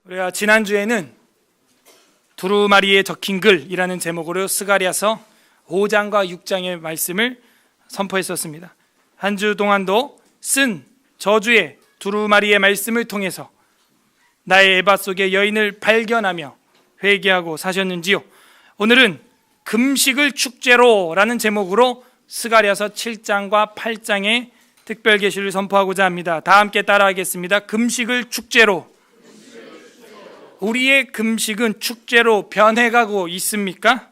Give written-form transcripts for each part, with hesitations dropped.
우리가 지난주에는 두루마리에 적힌 글이라는 제목으로 스가랴서 5장과 6장의 말씀을 선포했었습니다. 한 주 동안도 쓴 저주의 두루마리의 말씀을 통해서 나의 에바 속의 여인을 발견하며 회개하고 사셨는지요? 오늘은 금식을 축제로 라는 제목으로 스가랴서 7장과 8장의 특별 계시를 선포하고자 합니다. 다 함께 따라하겠습니다. 금식을 축제로. 우리의 금식은 축제로 변해가고 있습니까?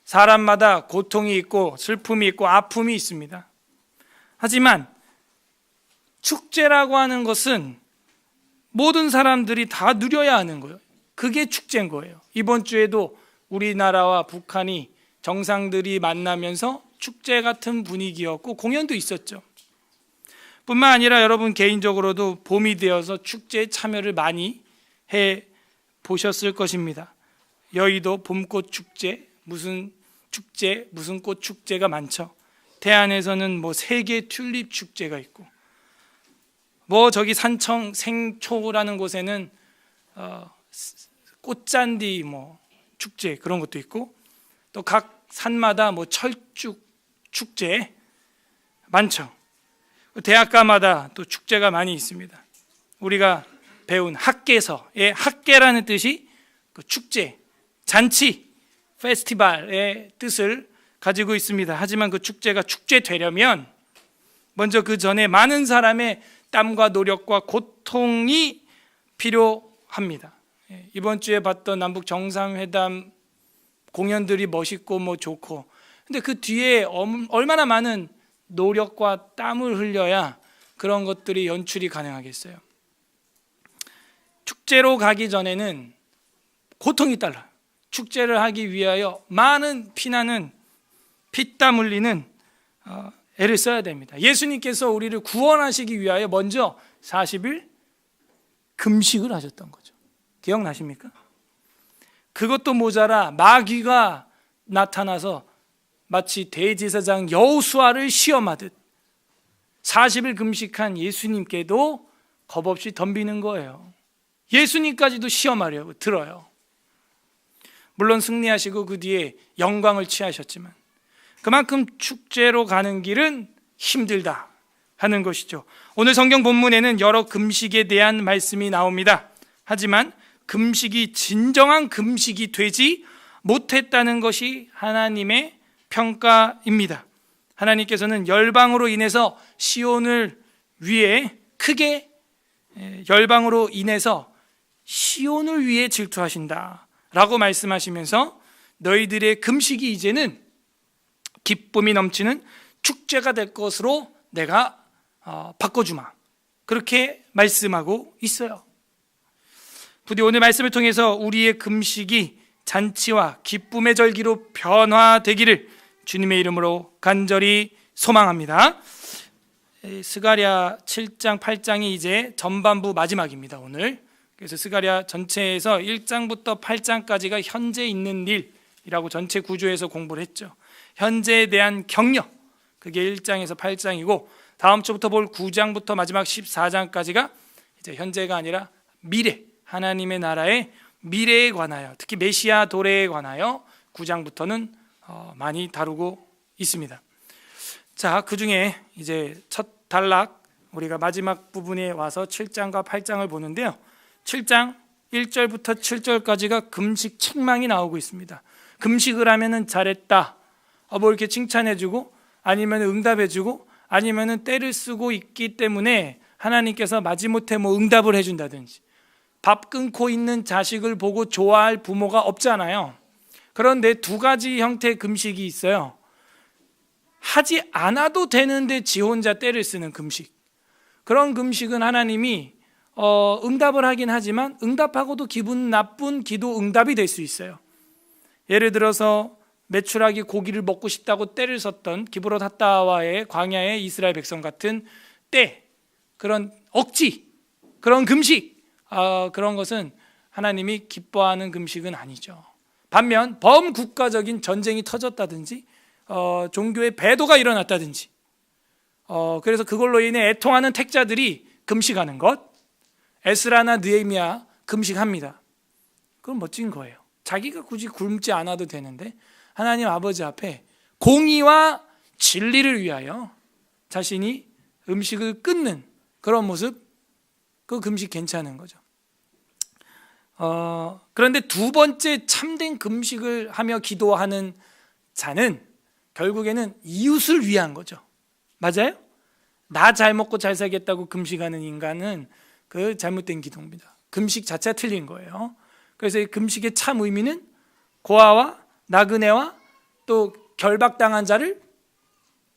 사람마다 고통이 있고 슬픔이 있고 아픔이 있습니다. 하지만 축제라고 하는 것은 모든 사람들이 다 누려야 하는 거예요. 그게 축제인 거예요. 이번 주에도 우리나라와 북한이 정상들이 만나면서 축제 같은 분위기였고 공연도 있었죠. 뿐만 아니라 여러분 개인적으로도 봄이 되어서 축제에 참여를 많이 해 보셨을 것입니다. 여의도 봄꽃 축제, 무슨 축제, 무슨 꽃 축제가 많죠. 태안에서는 세계 튤립 축제가 있고, 저기 산청 생초라는 곳에는 꽃잔디 축제 그런 것도 있고, 또 각 산마다 철쭉 축제 많죠. 대학가마다 또 축제가 많이 있습니다. 우리가 배운 학계서의 학계라는 뜻이 그 축제, 잔치, 페스티벌의 뜻을 가지고 있습니다. 하지만 그 축제가 축제 되려면 먼저 그 전에 많은 사람의 땀과 노력과 고통이 필요합니다. 이번 주에 봤던 남북 정상회담 공연들이 멋있고 좋고, 근데 그 뒤에 얼마나 많은 노력과 땀을 흘려야 그런 것들이 연출이 가능하겠어요. 축제로 가기 전에는 고통이 따라요. 축제를 하기 위하여 많은 피나는 피땀 흘리는 애를 써야 됩니다. 예수님께서 우리를 구원하시기 위하여 먼저 40일 금식을 하셨던 거죠. 기억나십니까? 그것도 모자라 마귀가 나타나서 마치 대제사장 여호수아를 시험하듯 40일 금식한 예수님께도 겁없이 덤비는 거예요. 예수님까지도 시험하려고 들어요. 물론 승리하시고 그 뒤에 영광을 취하셨지만 그만큼 축제로 가는 길은 힘들다 하는 것이죠. 오늘 성경 본문에는 여러 금식에 대한 말씀이 나옵니다. 하지만 금식이 진정한 금식이 되지 못했다는 것이 하나님의 평가입니다. 하나님께서는 열방으로 인해서 시온을 위해 크게 열방으로 인해서 시온을 위해 질투하신다 라고 말씀하시면서 너희들의 금식이 이제는 기쁨이 넘치는 축제가 될 것으로 내가 바꿔주마, 그렇게 말씀하고 있어요. 부디 오늘 말씀을 통해서 우리의 금식이 잔치와 기쁨의 절기로 변화되기를 주님의 이름으로 간절히 소망합니다. 스가랴 7장 8장이 이제 전반부 마지막입니다. 오늘 그래서 스가랴 전체에서 1장부터 8장까지가 현재 있는 일이라고 전체 구조에서 공부를 했죠. 현재에 대한 격려, 그게 1장에서 8장이고 다음 주부터 볼 9장부터 마지막 14장까지가 이제 현재가 아니라 미래, 하나님의 나라의 미래에 관하여, 특히 메시아 도래에 관하여 9장부터는 많이 다루고 있습니다. 자, 그 중에 이제 첫 단락 우리가 마지막 부분에 와서 7장과 8장을 보는데요. 7장 1절부터 7절까지가 금식 책망이 나오고 있습니다. 금식을 하면은 잘했다, 이렇게 칭찬해주고 아니면 응답해주고 아니면은 때를 쓰고 있기 때문에 하나님께서 마지못해 응답을 해준다든지, 밥 끊고 있는 자식을 보고 좋아할 부모가 없잖아요. 그런데 두 가지 형태의 금식이 있어요. 하지 않아도 되는데 지 혼자 때를 쓰는 금식. 그런 금식은 하나님이 응답을 하긴 하지만 응답하고도 기분 나쁜 기도 응답이 될 수 있어요. 예를 들어서 메추라기 고기를 먹고 싶다고 때를 썼던 기브롯 핫다와의 광야의 이스라엘 백성 같은 때, 그런 억지, 그런 금식, 그런 것은 하나님이 기뻐하는 금식은 아니죠. 반면 범국가적인 전쟁이 터졌다든지 종교의 배도가 일어났다든지 그래서 그걸로 인해 애통하는 택자들이 금식하는 것, 에스라나 느헤미야 금식합니다. 그건 멋진 거예요. 자기가 굳이 굶지 않아도 되는데 하나님 아버지 앞에 공의와 진리를 위하여 자신이 음식을 끊는 그런 모습, 그 금식 괜찮은 거죠. 그런데 두 번째 참된 금식을 하며 기도하는 자는 결국에는 이웃을 위한 거죠. 맞아요? 나 잘 먹고 잘 살겠다고 금식하는 인간은 그 잘못된 기도입니다. 금식 자체가 틀린 거예요. 그래서 이 금식의 참 의미는 고아와 나그네와 또 결박당한 자를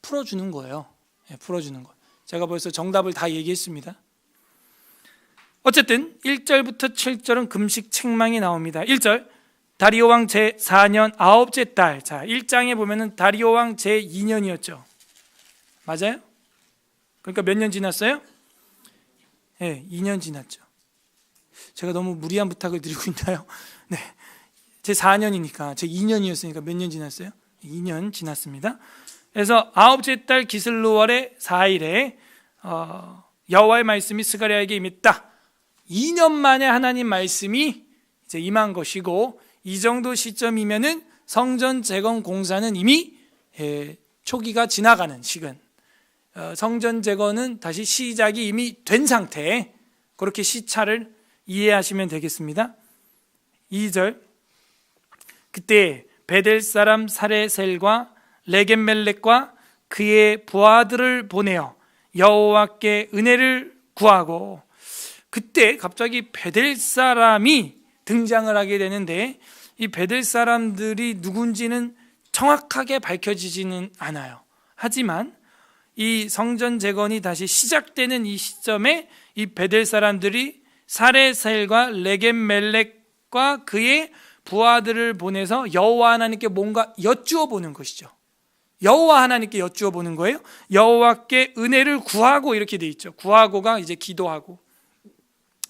풀어주는 거예요. 풀어주는 거. 제가 벌써 정답을 다 얘기했습니다. 어쨌든 1절부터 7절은 금식 책망이 나옵니다. 1절, 다리오 왕 제4년 9째 달. 자, 1장에 보면은 다리오 왕 제2년이었죠. 맞아요? 그러니까 몇 년 지났어요? 네, 2년 지났죠. 제가 너무 무리한 부탁을 드리고 있나요? 네, 제4년이니까 제2년이었으니까 몇 년 지났어요? 2년 지났습니다. 그래서 9째 달 기슬로월의 4일에 여호와의 말씀이 스가랴에게 임했다. 2년 만에 하나님 말씀이 이제 임한 것이고, 이 정도 시점이면은 성전 재건 공사는 이미 초기가 지나가는 시간, 성전 재건은 다시 시작이 이미 된 상태, 그렇게 시차를 이해하시면 되겠습니다. 2절, 그때 베델 사람 사레셀과 레겜멜렉과 그의 부하들을 보내어 여호와께 은혜를 구하고, 그때 갑자기 베델 사람이 등장을 하게 되는데, 이 베델 사람들이 누군지는 정확하게 밝혀지지는 않아요. 하지만 이 성전 재건이 다시 시작되는 이 시점에 이 베델 사람들이 사레셀과 레겜멜렉과 그의 부하들을 보내서 여호와 하나님께 뭔가 여쭈어 보는 것이죠. 여호와 하나님께 여쭈어 보는 거예요. 여호와께 은혜를 구하고, 이렇게 돼 있죠. 구하고가 이제 기도하고,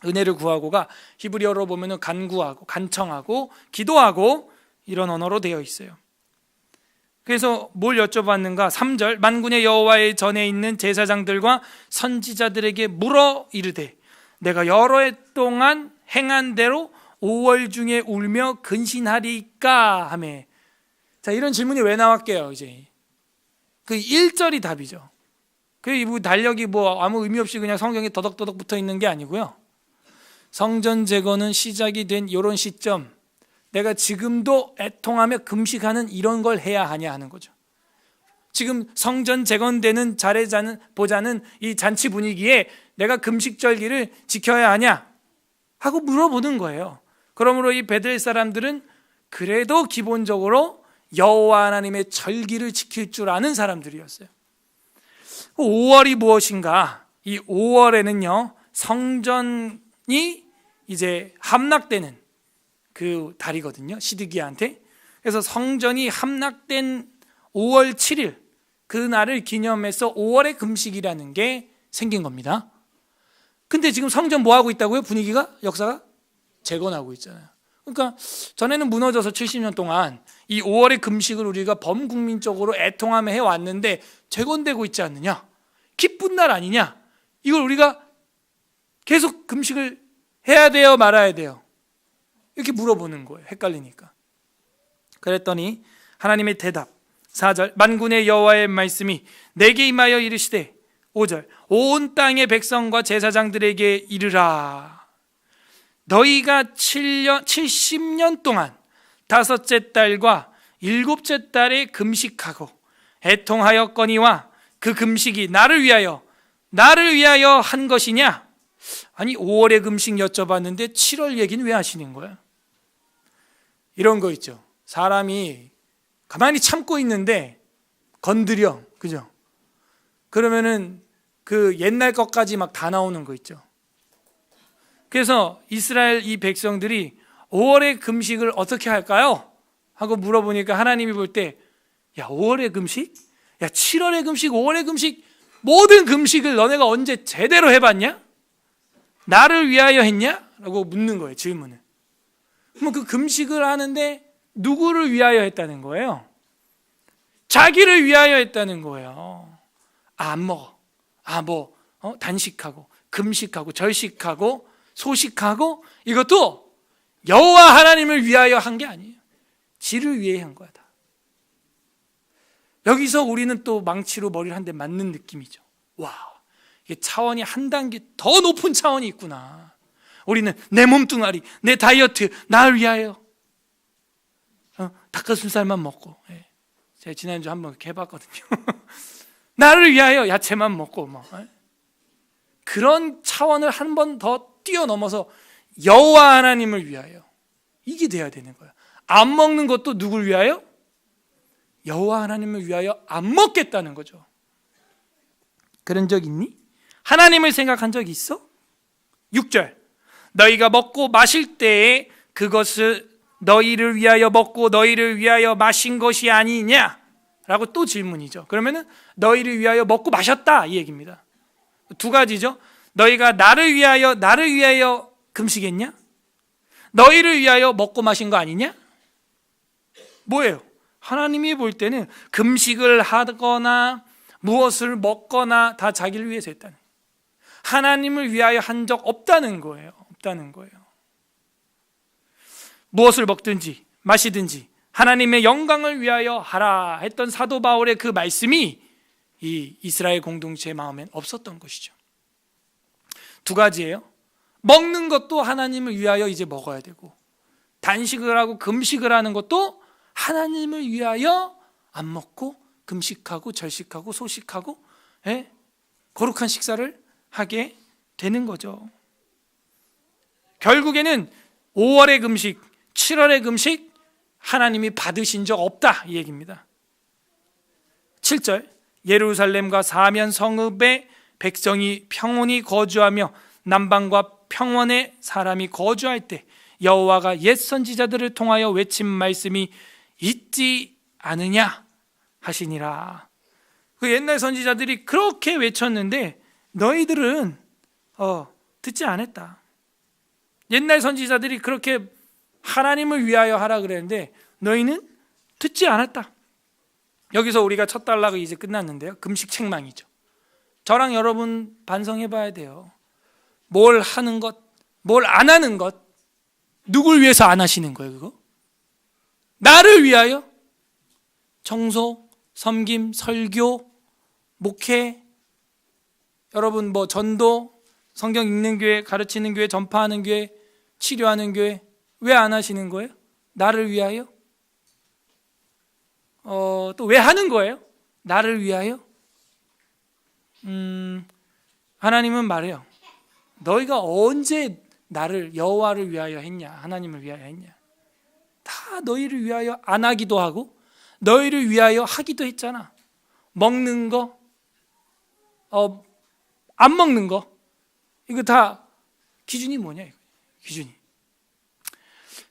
은혜를 구하고가 히브리어로 보면은 간구하고, 간청하고, 기도하고, 이런 언어로 되어 있어요. 그래서 뭘 여쭤봤는가? 3절, 만군의 여호와의 전에 있는 제사장들과 선지자들에게 물어 이르되 내가 여러 해 동안 행한 대로 5월 중에 울며 근신하리까 하매. 자, 이런 질문이 왜 나왔게요? 이제 그 1절이 답이죠. 그 달력이 뭐 아무 의미 없이 그냥 성경에 더덕더덕 붙어 있는 게 아니고요. 성전 재건은 시작이 된 이런 시점, 내가 지금도 애통하며 금식하는 이런 걸 해야 하냐 하는 거죠. 지금 성전 재건되는 자리자는 보자는 이 잔치 분위기에 내가 금식절기를 지켜야 하냐 하고 물어보는 거예요. 그러므로 이 베델 사람들은 그래도 기본적으로 여호와 하나님의 절기를 지킬 줄 아는 사람들이었어요. 5월이 무엇인가? 이 5월에는요, 성전이 이제 함락되는 그 달이거든요, 시드기야한테. 그래서 성전이 함락된 5월 7일 그 날을 기념해서 5월의 금식이라는 게 생긴 겁니다. 근데 지금 성전 뭐 하고 있다고요? 분위기가, 역사가 재건하고 있잖아요. 그러니까 전에는 무너져서 70년 동안 이 5월의 금식을 우리가 범국민적으로 애통하며 해왔는데 재건되고 있지 않느냐? 기쁜 날 아니냐? 이걸 우리가 계속 금식을 해야 돼요, 말아야 돼요? 이렇게 물어보는 거예요. 헷갈리니까. 그랬더니 하나님의 대답, 4절, 만군의 여호와의 말씀이 내게 임하여 이르시되, 5절, 온 땅의 백성과 제사장들에게 이르라. 너희가 70년 동안 5째 달과 7째 달에 금식하고 애통하였거니와 그 금식이 나를 위하여 한 것이냐? 아니, 5월의 금식 여쭤봤는데 7월 얘기는 왜 하시는 거야? 이런 거 있죠. 사람이 가만히 참고 있는데 건드려, 그죠? 그러면은 그 옛날 것까지 막 다 나오는 거 있죠. 그래서 이스라엘 이 백성들이 5월의 금식을 어떻게 할까요? 하고 물어보니까 하나님이 볼 때, 야, 5월의 금식? 야, 7월의 금식, 5월의 금식, 모든 금식을 너네가 언제 제대로 해봤냐? 나를 위하여 했냐? 라고 묻는 거예요, 질문을. 그럼 그 금식을 하는데 누구를 위하여 했다는 거예요? 자기를 위하여 했다는 거예요. 안 먹어. 단식하고, 금식하고, 절식하고, 소식하고 이것도 여호와 하나님을 위하여 한 게 아니에요. 지를 위해 한 거야 다. 여기서 우리는 또 망치로 머리를 한 대 맞는 느낌이죠. 와, 이게 차원이 한 단계 더 높은 차원이 있구나. 우리는 내 몸뚱아리, 내 다이어트, 나를 위하여 닭가슴살만 먹고, 제가 지난주 한번 이렇게 해봤거든요. 나를 위하여 야채만 먹고 그런 차원을 한 번 더 뛰어넘어서 여호와 하나님을 위하여, 이게 돼야 되는 거예요. 안 먹는 것도 누굴 위하여? 여호와 하나님을 위하여 안 먹겠다는 거죠. 그런 적 있니? 하나님을 생각한 적 있어? 6절, 너희가 먹고 마실 때에 그것을 너희를 위하여 먹고 너희를 위하여 마신 것이 아니냐? 라고 또 질문이죠. 그러면은 너희를 위하여 먹고 마셨다 이 얘기입니다. 두 가지죠. 너희가 나를 위하여 금식했냐? 너희를 위하여 먹고 마신 거 아니냐? 뭐예요? 하나님이 볼 때는 금식을 하거나 무엇을 먹거나 다 자기를 위해서 했다는 거예요. 하나님을 위하여 한 적 없다는 거예요. 무엇을 먹든지 마시든지 하나님의 영광을 위하여 하라 했던 사도 바울의 그 말씀이 이 이스라엘 공동체의 마음엔 없었던 것이죠. 두 가지예요. 먹는 것도 하나님을 위하여 이제 먹어야 되고, 단식을 하고 금식을 하는 것도 하나님을 위하여 안 먹고 금식하고 절식하고 소식하고 거룩한 식사를 하게 되는 거죠. 결국에는 5월의 금식, 7월의 금식 하나님이 받으신 적 없다 이 얘기입니다. 7절, 예루살렘과 사면 성읍에 백성이 평온히 거주하며 남방과 평원에 사람이 거주할 때 여호와가 옛 선지자들을 통하여 외친 말씀이 있지 않으냐 하시니라. 그 옛날 선지자들이 그렇게 외쳤는데 너희들은 듣지 않았다. 옛날 선지자들이 그렇게 하나님을 위하여 하라 그랬는데 너희는 듣지 않았다. 여기서 우리가 첫 단락이 이제 끝났는데요. 금식 책망이죠. 저랑 여러분 반성해 봐야 돼요. 뭘 하는 것, 뭘 안 하는 것, 누굴 위해서 안 하시는 거예요, 그거? 나를 위하여? 청소, 섬김, 설교, 목회, 여러분 뭐 전도, 성경 읽는 교회, 가르치는 교회, 전파하는 교회, 치료하는 교회, 왜 안 하시는 거예요? 나를 위하여? 또 왜 하는 거예요? 나를 위하여? 하나님은 말해요. 너희가 언제 나를, 여호와를 위하여 했냐? 하나님을 위하여 했냐? 다 너희를 위하여 안 하기도 하고 너희를 위하여 하기도 했잖아. 먹는 거, 안 먹는 거, 이거 다 기준이 뭐냐? 기준이.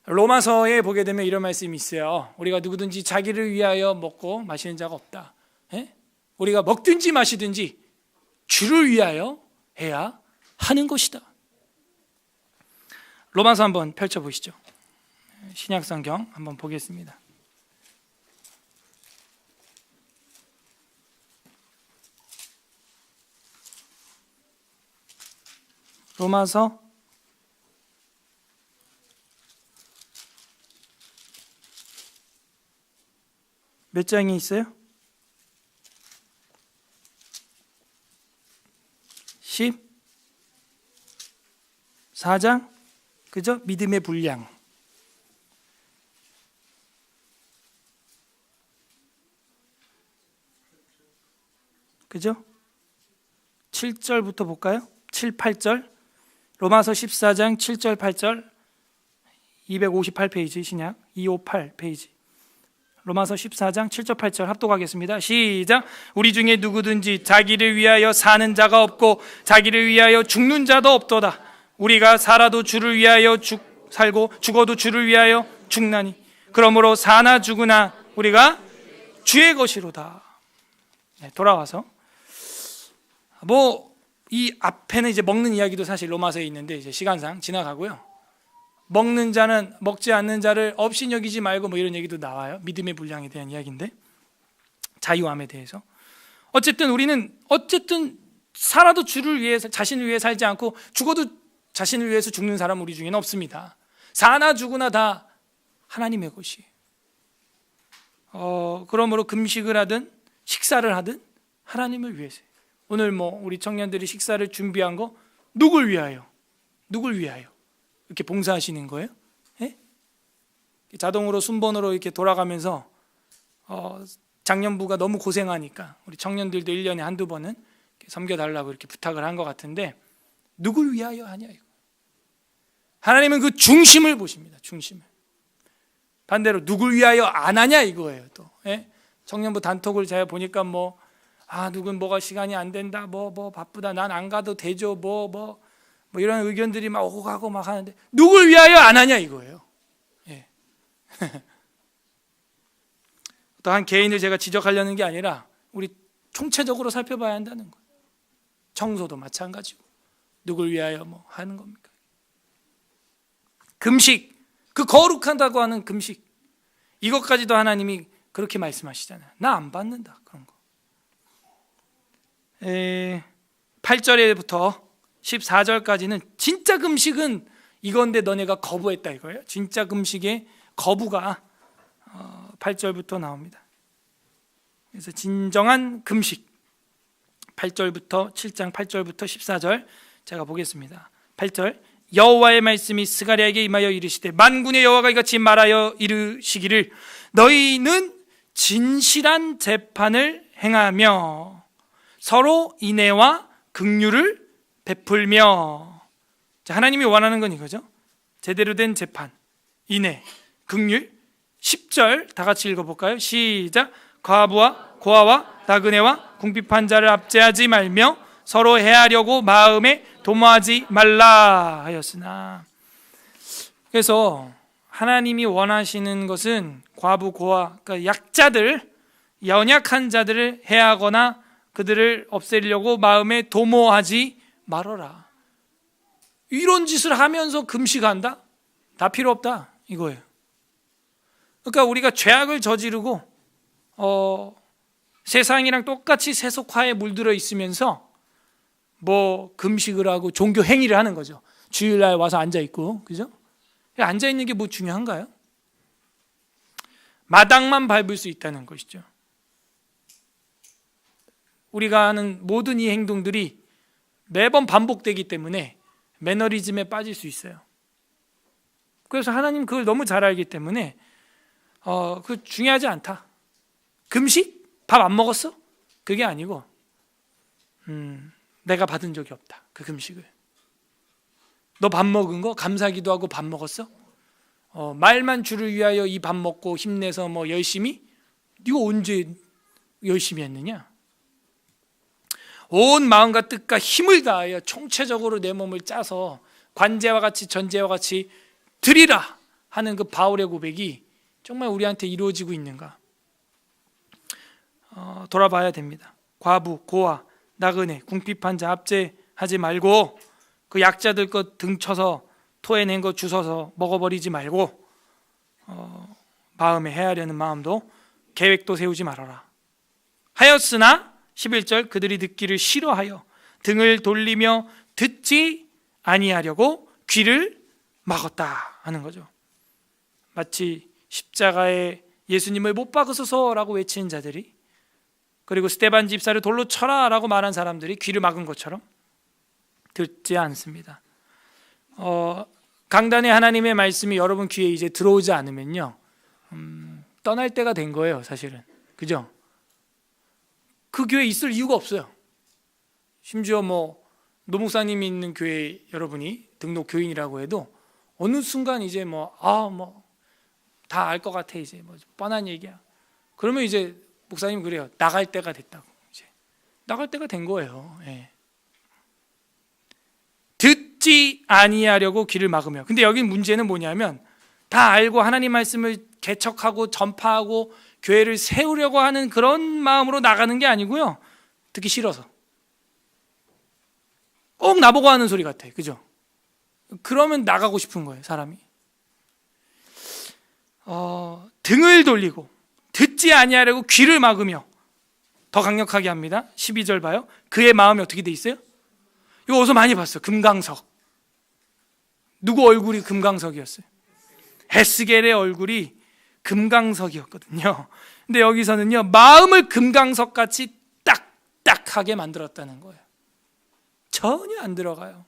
로마서에 보게 되면 이런 말씀이 있어요. 우리가 누구든지 자기를 위하여 먹고 마시는 자가 없다. 우리가 먹든지 마시든지 주를 위하여 해야 하는 것이다. 로마서 한번 펼쳐보시죠. 신약성경 한번 보겠습니다. 로마서 '몇 장이 있어요? 14장? 그죠? 믿음의 분량. 그죠? 7절부터 볼까요? 7, 8절. 로마서 14장 7절 8절 258페이지 신약 258페이지. 로마서 14장 7절 8절 합독하겠습니다. 시작. 우리 중에 누구든지 자기를 위하여 사는 자가 없고 자기를 위하여 죽는 자도 없도다. 우리가 살아도 주를 위하여 살고 죽어도 주를 위하여 죽나니 그러므로 사나 죽으나 우리가 주의 것이로다. 돌아와서 이 앞에는 이제 먹는 이야기도 사실 로마서에 있는데 이제 시간상 지나가고요. 먹는 자는 먹지 않는 자를 없이 여기지 말고 뭐 이런 얘기도 나와요. 믿음의 분량에 대한 이야기인데, 자유함에 대해서. 어쨌든 우리는 살아도 주를 위해, 자신을 위해 살지 않고 죽어도 자신을 위해서 죽는 사람 우리 중에는 없습니다. 사나 죽으나 다 하나님의 것이에요. 그러므로 금식을 하든 식사를 하든 하나님을 위해서. 오늘 우리 청년들이 식사를 준비한 거 누굴 위하여? 누굴 위하여? 이렇게 봉사하시는 거예요? 예? 자동으로 순번으로 이렇게 돌아가면서 장년부가 너무 고생하니까 우리 청년들도 1년에 한두 번은 섬겨달라고 이렇게 부탁을 한 것 같은데, 누굴 위하여 하냐 이거. 하나님은 그 중심을 보십니다. 중심을. 반대로 누굴 위하여 안 하냐 이거예요. 또 청년부 단톡을 제가 보니까 누군 뭐가 시간이 안 된다, 바쁘다, 난 안 가도 되죠, 뭐 이런 의견들이 막 오고 가고 막 하는데, 누굴 위하여 안 하냐 이거예요. 예. 또 한 개인을 제가 지적하려는 게 아니라 우리 총체적으로 살펴봐야 한다는 거예요. 청소도 마찬가지고 누굴 위하여 하는 겁니까? 금식, 그 거룩하다고 하는 금식, 이것까지도 하나님이 그렇게 말씀하시잖아요. 나 안 받는다 그런 거. 8절에부터 14절까지는 진짜 금식은 이건데 너네가 거부했다 이거예요. 진짜 금식의 거부가 8절부터 나옵니다. 그래서 진정한 금식, 8절부터 7장 8절부터 14절 제가 보겠습니다. 8절, 여호와의 말씀이 스가랴에게 임하여 이르시되, 만군의 여호와가 이같이 말하여 이르시기를, 너희는 진실한 재판을 행하며 서로 인애와 긍휼을 베풀며. 하나님이 원하는 건 이거죠. 제대로 된 재판, 인애, 긍휼. 10절 다 같이 읽어볼까요? 시작. 과부와 고아와 나그네와 궁핍한 자를 압제하지 말며 서로 해하려고 마음에 도모하지 말라 하였으나. 그래서 하나님이 원하시는 것은 과부, 고아, 그러니까 약자들, 연약한 자들을 해하거나 그들을 없애려고 마음에 도모하지 말아라. 이런 짓을 하면서 금식한다? 다 필요 없다 이거예요. 그러니까 우리가 죄악을 저지르고 세상이랑 똑같이 세속화에 물들어 있으면서 금식을 하고 종교 행위를 하는 거죠. 주일날 와서 앉아있고, 그죠? 앉아있는 게 중요한가요? 마당만 밟을 수 있다는 것이죠. 우리가 하는 모든 이 행동들이 매번 반복되기 때문에 매너리즘에 빠질 수 있어요. 그래서 하나님 그걸 너무 잘 알기 때문에 그 중요하지 않다. 금식? 밥 안 먹었어? 그게 아니고 내가 받은 적이 없다 그 금식을. 너 밥 먹은 거 감사기도 하고 밥 먹었어? 말만 주를 위하여 이 밥 먹고 힘내서 열심히? 네가 언제 열심히 했느냐? 온 마음과 뜻과 힘을 다하여 총체적으로 내 몸을 짜서 관제와 같이 전제와 같이 드리라 하는 그 바울의 고백이 정말 우리한테 이루어지고 있는가? 돌아봐야 됩니다. 과부, 고아, 나그네, 궁핍한 자 압제하지 말고, 그 약자들 것 등쳐서 토해낸 거 주워서 먹어버리지 말고, 마음에 해하려는 마음도 계획도 세우지 말아라. 하였으나 11절, 그들이 듣기를 싫어하여 등을 돌리며 듣지 아니하려고 귀를 막았다 하는 거죠. 마치 십자가에 예수님을 못 박으소서라고 외치는 자들이, 그리고 스데반 집사를 돌로 쳐라 라고 말한 사람들이 귀를 막은 것처럼 듣지 않습니다. 강단의 하나님의 말씀이 여러분 귀에 이제 들어오지 않으면요, 떠날 때가 된 거예요 사실은. 그죠? 그 교회에 있을 이유가 없어요. 심지어 노 목사님이 있는 교회 여러분이 등록 교인이라고 해도 어느 순간 이제 다 알 것 같아, 이제 뻔한 얘기야. 그러면 이제 목사님 그래요. 나갈 때가 됐다고. 이제 나갈 때가 된 거예요. 예. 듣지 아니하려고 귀를 막으며. 근데 여기 문제는 뭐냐면, 다 알고 하나님 말씀을 개척하고 전파하고 교회를 세우려고 하는 그런 마음으로 나가는 게 아니고요, 듣기 싫어서. 꼭 나보고 하는 소리 같아. 그죠? 그러면 나가고 싶은 거예요 사람이. 등을 돌리고 듣지 아니하려고 귀를 막으며. 더 강력하게 합니다. 12절 봐요. 그의 마음이 어떻게 돼 있어요? 이거 어디서 많이 봤어요. 금강석. 누구 얼굴이 금강석이었어요? 에스겔의 얼굴이 금강석이었거든요. 근데 여기서는요, 마음을 금강석같이 딱딱하게 만들었다는 거예요. 전혀 안 들어가요.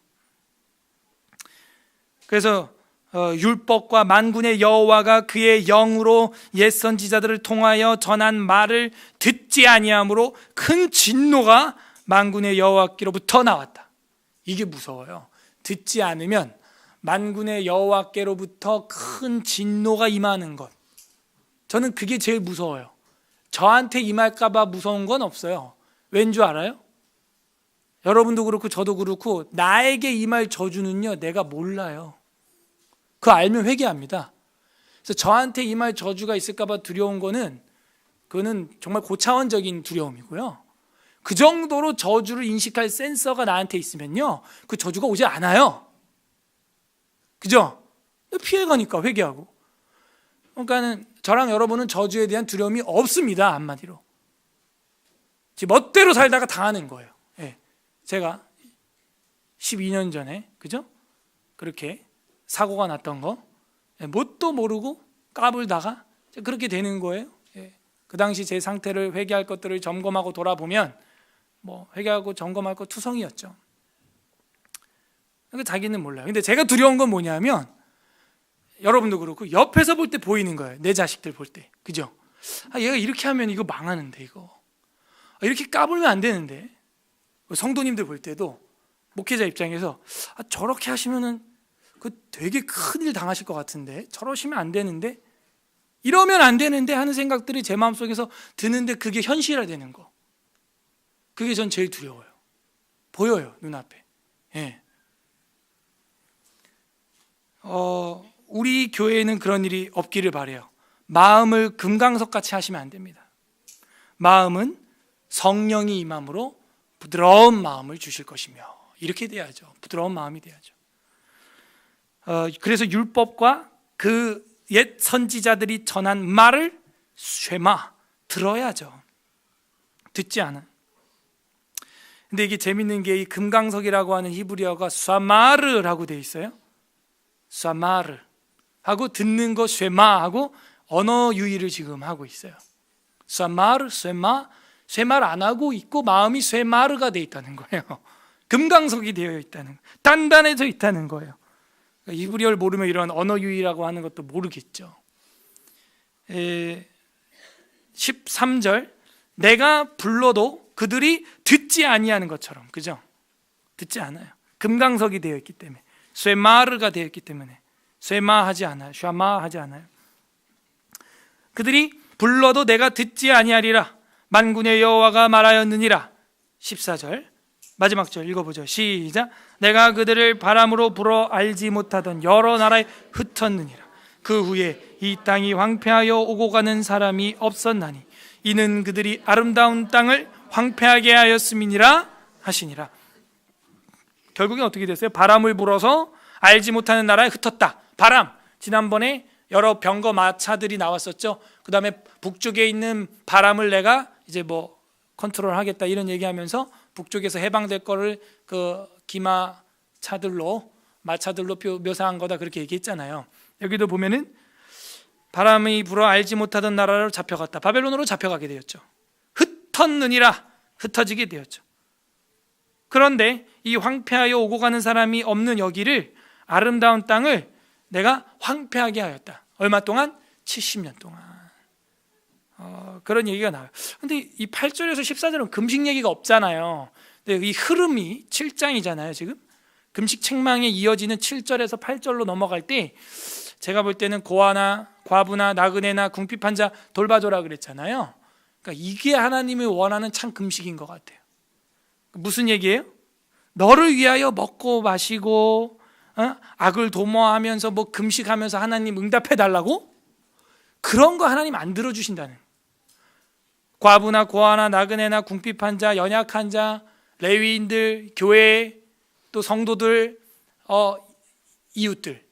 그래서 율법과 만군의 여호와가 그의 영으로 옛 선지자들을 통하여 전한 말을 듣지 아니함으로 큰 진노가 만군의 여호와께로부터 나왔다. 이게 무서워요. 듣지 않으면 만군의 여호와께로부터 큰 진노가 임하는 것. 저는 그게 제일 무서워요. 저한테 임할까 봐 무서운 건 없어요. 왠 줄 알아요? 여러분도 그렇고 저도 그렇고 나에게 임할 저주는요, 내가 몰라요. 그거 알면 회개합니다. 그래서 저한테 임할 저주가 있을까 봐 두려운 거는, 그거는 정말 고차원적인 두려움이고요. 그 정도로 저주를 인식할 센서가 나한테 있으면요, 그 저주가 오지 않아요. 그죠? 피해가니까 회개하고. 그러니까는 저랑 여러분은 저주에 대한 두려움이 없습니다. 한마디로 지 멋대로 살다가 당하는 거예요. 예. 제가 12년 전에, 그죠? 그렇게 사고가 났던 거, 뭣도 모르고 까불다가 그렇게 되는 거예요. 예. 그 당시 제 상태를, 회개할 것들을 점검하고 돌아보면 회개하고 점검할 거 투성이었죠. 그러니까 자기는 몰라요. 근데 제가 두려운 건 뭐냐면, 여러분도 그렇고 옆에서 볼 때 보이는 거예요. 내 자식들 볼 때. 그죠? 얘가 이렇게 하면 이거 망하는데, 이거 이렇게 까불면 안 되는데. 성도님들 볼 때도 목회자 입장에서 저렇게 하시면은 그 되게 큰일 당하실 것 같은데, 저러시면 안 되는데, 이러면 안 되는데 하는 생각들이 제 마음속에서 드는데, 그게 현실화되는 거, 그게 전 제일 두려워요. 보여요, 눈앞에. 예. 우리 교회에는 그런 일이 없기를 바라요. 마음을 금강석같이 하시면 안 됩니다. 마음은 성령이 임함으로 부드러운 마음을 주실 것이며, 이렇게 돼야죠. 부드러운 마음이 돼야죠. 그래서 율법과 그 옛 선지자들이 전한 말을 쉐마, 들어야죠. 듣지 않아. 근데 이게 재밌는 게, 이 금강석이라고 하는 히브리어가 쏴마르라고 되어 있어요. 쏴마르 하고 듣는 거 쉐마하고 언어 유희를 지금 하고 있어요. 쏴마르, 쉐마, 쉐마를 안 하고 있고 마음이 쉐마르가 되어 있다는 거예요. 금강석이 되어 있다는, 단단해져 있다는 거예요. 히브리어를 모르면 이런 언어 유희라고 하는 것도 모르겠죠. 13절, 내가 불러도 그들이 듣지 아니하는 것처럼, 그죠? 듣지 않아요. 금강석이 되어 있기 때문에, 쇠마르가 되어 있기 때문에 쇠마하지 않아요. 샤마하지 않아요. 그들이 불러도 내가 듣지 아니하리라. 만군의 여호와가 말하였느니라. 14절 마지막 절 읽어보죠. 시작. 내가 그들을 바람으로 불어 알지 못하던 여러 나라에 흩었느니라. 그 후에 이 땅이 황폐하여 오고 가는 사람이 없었나니 이는 그들이 아름다운 땅을 황폐하게 하였음이니라 하시니라. 결국엔 어떻게 됐어요? 바람을 불어서 알지 못하는 나라에 흩었다. 바람, 지난번에 여러 병거 마차들이 나왔었죠. 그 다음에 북쪽에 있는 바람을 내가 이제 컨트롤 하겠다, 이런 얘기하면서 북쪽에서 해방될 거를 그 기마차들로, 마차들로 묘사한 거다, 그렇게 얘기했잖아요. 여기도 보면은 바람이 불어 알지 못하던 나라로 잡혀갔다. 바벨론으로 잡혀가게 되었죠. 흩었느니라, 흩어지게 되었죠. 그런데 이 황폐하여 오고 가는 사람이 없는 여기를, 아름다운 땅을 내가 황폐하게 하였다. 얼마 동안? 70년 동안. 그런 얘기가 나와요. 근데 이 8절에서 14절은 금식 얘기가 없잖아요. 근데 이 흐름이 7장이잖아요. 지금 금식 책망에 이어지는 7절에서 8절로 넘어갈 때, 제가 볼 때는 고아나 과부나 나그네나 궁핍한 자 돌봐줘라 그랬잖아요. 그러니까 이게 하나님이 원하는 참 금식인 것 같아요. 무슨 얘기예요? 너를 위하여 먹고 마시고 악을 도모하면서 금식하면서 하나님 응답해 달라고? 그런 거 하나님 안 들어주신다는. 과부나 고아나 나그네나 궁핍한 자, 연약한 자, 레위인들, 교회, 또 성도들, 이웃들,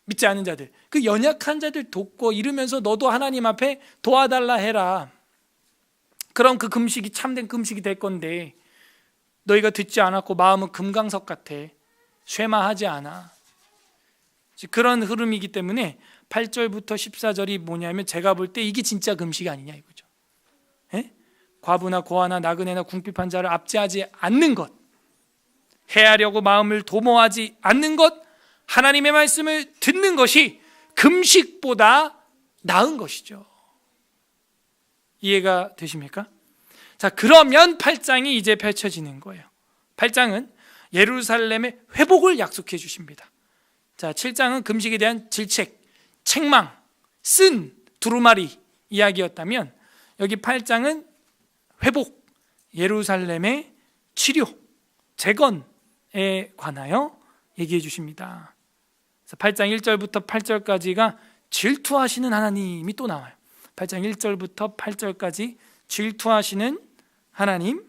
믿지 않는 자들, 그 연약한 자들 돕고 이러면서 너도 하나님 앞에 도와달라 해라. 그럼 그 금식이 참된 금식이 될 건데, 너희가 듣지 않았고 마음은 금강석 같아. 쇠마하지 않아. 그런 흐름이기 때문에 8절부터 14절이 뭐냐면 제가 볼 때 이게 진짜 금식이 아니냐 이거죠. 예? 과부나 고아나 나그네나 궁핍한 자를 압제하지 않는 것, 해하려고 마음을 도모하지 않는 것, 하나님의 말씀을 듣는 것이 금식보다 나은 것이죠. 이해가 되십니까? 자, 그러면 8장이 이제 펼쳐지는 거예요. 8장은 예루살렘의 회복을 약속해 주십니다. 자, 7장은 금식에 대한 질책, 책망, 쓴 두루마리 이야기였다면 여기 8장은 회복, 예루살렘의 치료, 재건에 관하여 얘기해 주십니다. 8장 1절부터 8절까지가 질투하시는 하나님이 또 나와요. 8장 1절부터 8절까지 질투하시는 하나님.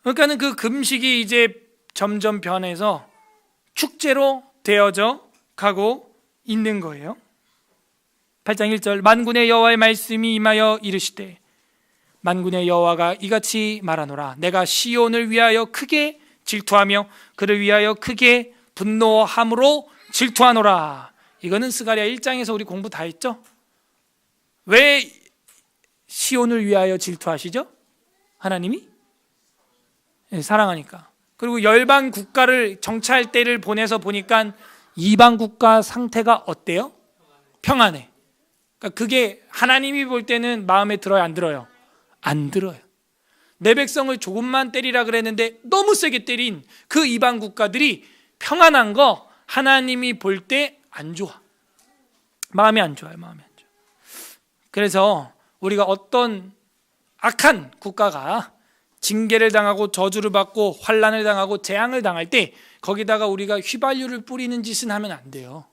그러니까는 그 금식이 이제 점점 변해서 축제로 되어져 가고 있는 거예요. 8장 1절 만군의 여호와의 말씀이 임하여 이르시되 만군의 여호와가 이같이 말하노라 내가 시온을 위하여 크게 질투하며 그를 위하여 크게 분노함으로 질투하노라. 이거는 스가랴 1장에서 우리 공부 다 했죠? 왜 시온을 위하여 질투하시죠? 하나님이? 네, 사랑하니까. 그리고 열방 국가를 정찰 때를 보내서 보니까 이방 국가 상태가 어때요? 평안해. 그러니까 그게 하나님이 볼 때는 마음에 들어요, 안 들어요? 안 들어요. 내 백성을 조금만 때리라 그랬는데 너무 세게 때린 그 이방 국가들이 평안한 거 하나님이 볼 때 안 좋아. 마음이 안 좋아요. 마음이 안 좋아. 그래서 우리가 어떤 악한 국가가 징계를 당하고 저주를 받고 환난을 당하고 재앙을 당할 때 거기다가 우리가 휘발유를 뿌리는 짓은 하면 안 돼요.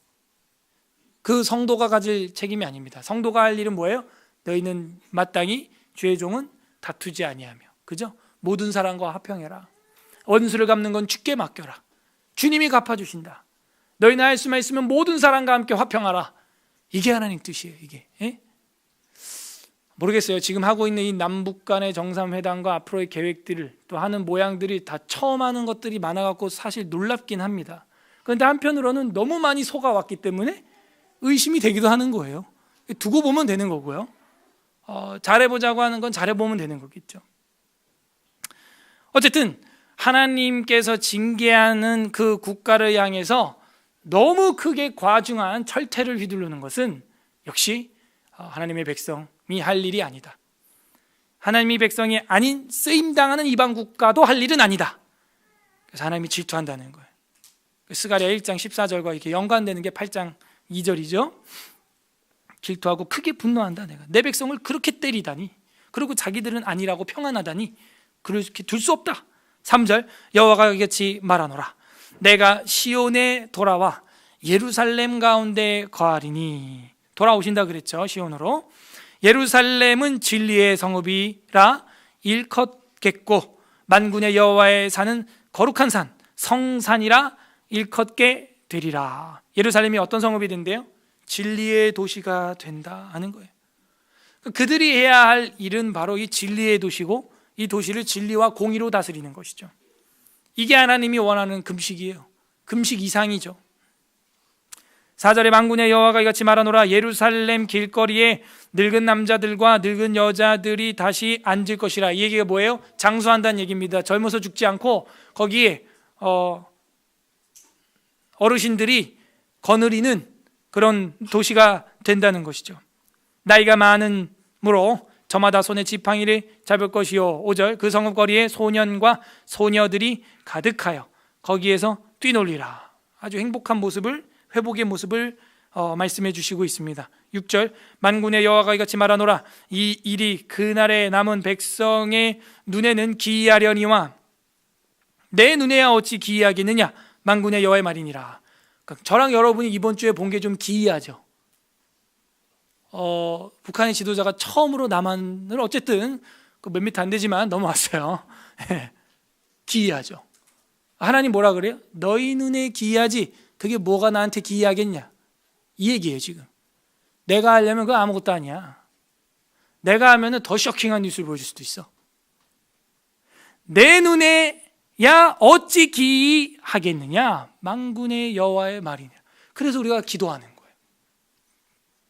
그 성도가 가질 책임이 아닙니다. 성도가 할 일은 뭐예요? 너희는 마땅히 주의 종은 다투지 아니하며, 그죠? 모든 사람과 화평해라. 원수를 갚는 건 주께 맡겨라. 주님이 갚아주신다. 너희는 할 수만 있으면 모든 사람과 함께 화평하라. 이게 하나님 뜻이에요. 이게. 예? 모르겠어요. 지금 하고 있는 이 남북 간의 정상회담과 앞으로의 계획들을 또 하는 모양들이 다 처음 하는 것들이 많아갖고 사실 놀랍긴 합니다. 그런데 한편으로는 너무 많이 속아왔기 때문에 의심이 되기도 하는 거예요. 두고 보면 되는 거고요. 잘해보자고 하는 건 잘해보면 되는 거겠죠. 어쨌든 하나님께서 징계하는 그 국가를 향해서 너무 크게 과중한 철퇴를 휘두르는 것은 역시 하나님의 백성이 할 일이 아니다. 하나님의 백성이 아닌 쓰임당하는 이방 국가도 할 일은 아니다. 그래서 하나님이 질투한다는 거예요. 스가랴 1장 14절과 이렇게 연관되는 게 8장 2절이죠. 질투하고 크게 분노한다. 내가 내 백성을 그렇게 때리다니, 그리고 자기들은 아니라고 평안하다니 그렇게 둘 수 없다. 3절 여호와가 이같이 말하노라 내가 시온에 돌아와 예루살렘 가운데 거하리니. 돌아오신다 그랬죠. 시온으로. 예루살렘은 진리의 성읍이라 일컫겠고 만군의 여호와의 산은 거룩한 산 성산이라 일컫게 되리라. 예루살렘이 어떤 성읍이 된대요? 진리의 도시가 된다 하는 거예요. 그들이 해야 할 일은 바로 이 진리의 도시고 이 도시를 진리와 공의로 다스리는 것이죠. 이게 하나님이 원하는 금식이에요. 금식 이상이죠. 4절에 만군의 여호와가 이같이 말하노라 예루살렘 길거리에 늙은 남자들과 늙은 여자들이 다시 앉을 것이라. 이 얘기가 뭐예요? 장수한다는 얘기입니다. 젊어서 죽지 않고 거기에 어르신들이 거느리는 그런 도시가 된다는 것이죠. 나이가 많으므로 저마다 손에 지팡이를 잡을 것이요. 5절 그 성읍거리에 소년과 소녀들이 가득하여 거기에서 뛰놀리라. 아주 행복한 모습을, 회복의 모습을 말씀해 주시고 있습니다. 6절 만군의 여호와가 이같이 말하노라 이 일이 그날에 남은 백성의 눈에는 기이하려니와 내 눈에야 어찌 기이하겠느냐 만군의 여호와의 말이니라. 그러니까 저랑 여러분이 이번 주에 본 게 좀 기이하죠. 북한의 지도자가 처음으로 남한을 어쨌든 몇 미터 안 되지만 넘어왔어요. 기이하죠. 하나님 뭐라 그래요? 너희 눈에 기이하지 그게 뭐가 나한테 기이하겠냐, 이 얘기예요. 지금 내가 하려면 그거 아무것도 아니야. 내가 하면 더 쇼킹한 뉴스를 보여줄 수도 있어. 내 눈에 야 어찌 기이하겠느냐 만군의 여호와의 말이냐. 그래서 우리가 기도하는 거예요.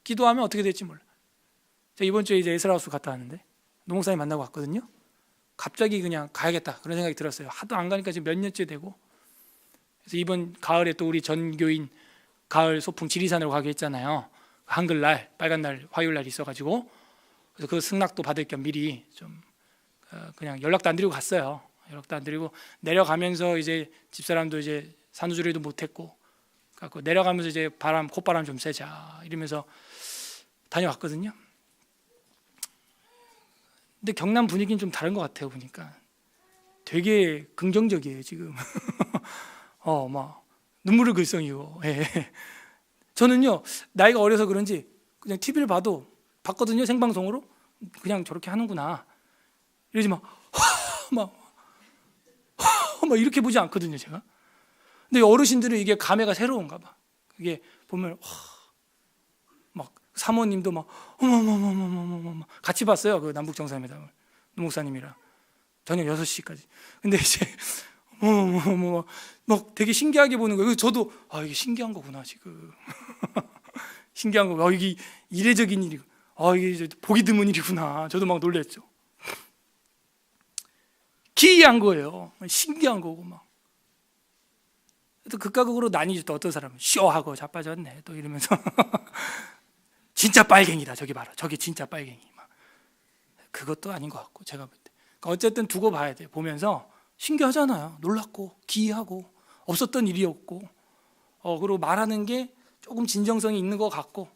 기도하면 어떻게 될지 몰라. 제가 이번 주에 이제 에스라하우스 갔다 왔는데 노목사님 만나고 왔거든요. 갑자기 그냥 가야겠다 그런 생각이 들었어요. 하도 안 가니까 지금 몇 년째 되고. 그래서 이번 가을에 또 우리 전교인 가을 소풍 지리산으로 가기로 했잖아요. 한글날, 빨간날, 화요일날 있어가지고 그래서 그 승낙도 받을 겸 미리 좀 그냥 연락도 안 드리고 갔어요. 연락도 안 드리고 내려가면서 이제 집사람도 이제 산후조리도 못했고 갖고 내려가면서 이제 콧바람 좀 쐬자 이러면서 다녀왔거든요. 근데 경남 분위기는 좀 다른 것 같아요. 보니까 되게 긍정적이에요 지금. 막 눈물을 글썽이고. 예. 저는요 나이가 어려서 그런지 그냥 TV를 봤거든요. 생방송으로 그냥 저렇게 하는구나 이러지 막 이렇게 보지 않거든요 제가. 근데 어르신들은 이게 감회가 새로운가 봐. 그게 보면 막 사모님도 막 어머머머머머머 같이 봤어요. 그 남북 정상회담을 노 목사님이랑 저녁 6시까지. 근데 이제 막 되게 신기하게 보는 거예요. 저도 이게 신기한 거구나 지금. 신기한 거. 이게 이례적인 일이고 이게 보기 드문 일이구나. 저도 막 놀랬죠. 기이한 거예요. 신기한 거고 막. 또 극과 극으로 나뉘죠. 또 어떤 사람은 쇼하고 자빠졌네 또 이러면서 진짜 빨갱이다 저기 봐라 저기 진짜 빨갱이 막. 그것도 아닌 것 같고 제가 볼 때. 그러니까 어쨌든 두고 봐야 돼요. 보면서 신기하잖아요. 놀랍고 기이하고 없었던 일이었고 그리고 말하는 게 조금 진정성이 있는 것 같고.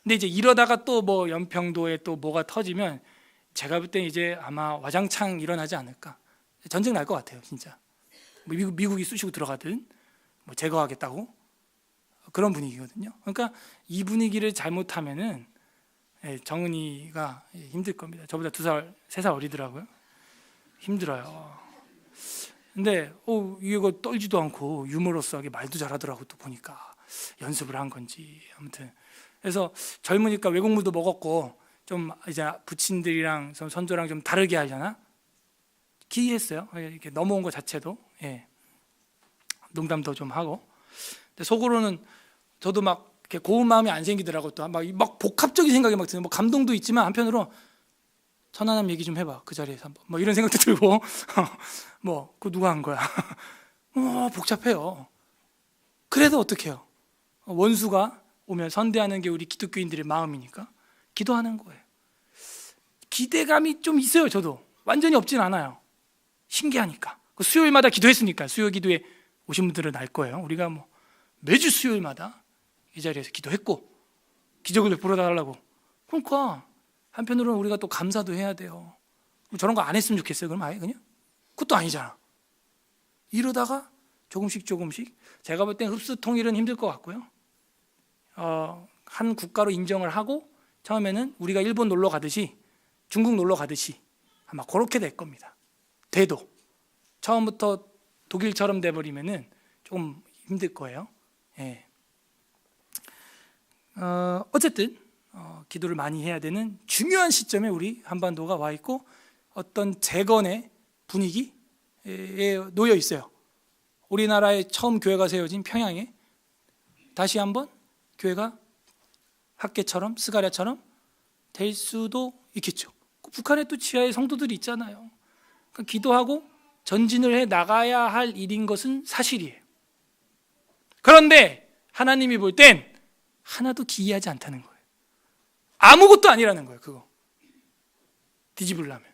근데 이제 이러다가 또 뭐 연평도에 또 뭐가 터지면 제가 볼 때 이제 아마 와장창 일어나지 않을까. 전쟁 날 것 같아요 진짜. 미국이 쑤시고 들어가든 뭐 제거하겠다고 그런 분위기거든요. 그러니까 이 분위기를 잘못하면은 정은이가 힘들 겁니다. 저보다 2살, 3살 어리더라고요. 힘들어요. 근데 이거 떨지도 않고 유머러스하게 말도 잘하더라고. 또 보니까 연습을 한 건지 아무튼. 그래서 젊으니까 외국물도 먹었고 좀 이제 부친들이랑 선조랑 좀 다르게 하려나 기이했어요. 이렇게 넘어온 것 자체도. 농담도 좀 하고. 근데 속으로는 저도 막 이렇게 고운 마음이 안 생기더라고. 또 막 복합적인 생각이 막 드는. 뭐 감동도 있지만 한편으로 천안함 얘기 좀 해봐 그 자리에서 한번. 뭐 이런 생각도 들고. 그거 누가 한 거야? 복잡해요. 그래도 어떡해요? 원수가 오면 선대하는 게 우리 기독교인들의 마음이니까 기도하는 거예요. 기대감이 좀 있어요. 저도 완전히 없진 않아요. 신기하니까. 수요일마다 기도했으니까. 수요 기도에 오신 분들은 알 거예요. 우리가 뭐 매주 수요일마다 이 자리에서 기도했고 기적을 베풀어 달라고. 그러니까 한편으로는 우리가 또 감사도 해야 돼요. 저런 거 안 했으면 좋겠어요. 그럼 아예 그냥? 그것도 아니잖아. 이러다가 조금씩 제가 볼 땐 흡수 통일은 힘들 것 같고요. 한 국가로 인정을 하고 처음에는 우리가 일본 놀러 가듯이 중국 놀러 가듯이 아마 그렇게 될 겁니다. 돼도 처음부터 독일처럼 돼버리면은 조금 힘들 거예요. 어쨌든 기도를 많이 해야 되는 중요한 시점에 우리 한반도가 와 있고 어떤 재건의 분위기에 놓여 있어요. 우리나라에 처음 교회가 세워진 평양에 다시 한번 교회가 학계처럼 스가랴처럼 될 수도 있겠죠. 북한에 또 지하에 성도들이 있잖아요. 그러니까 기도하고 전진을 해 나가야 할 일인 것은 사실이에요. 그런데 하나님이 볼 땐 하나도 기이하지 않다는 거예요. 아무것도 아니라는 거예요. 그거 뒤집으려면.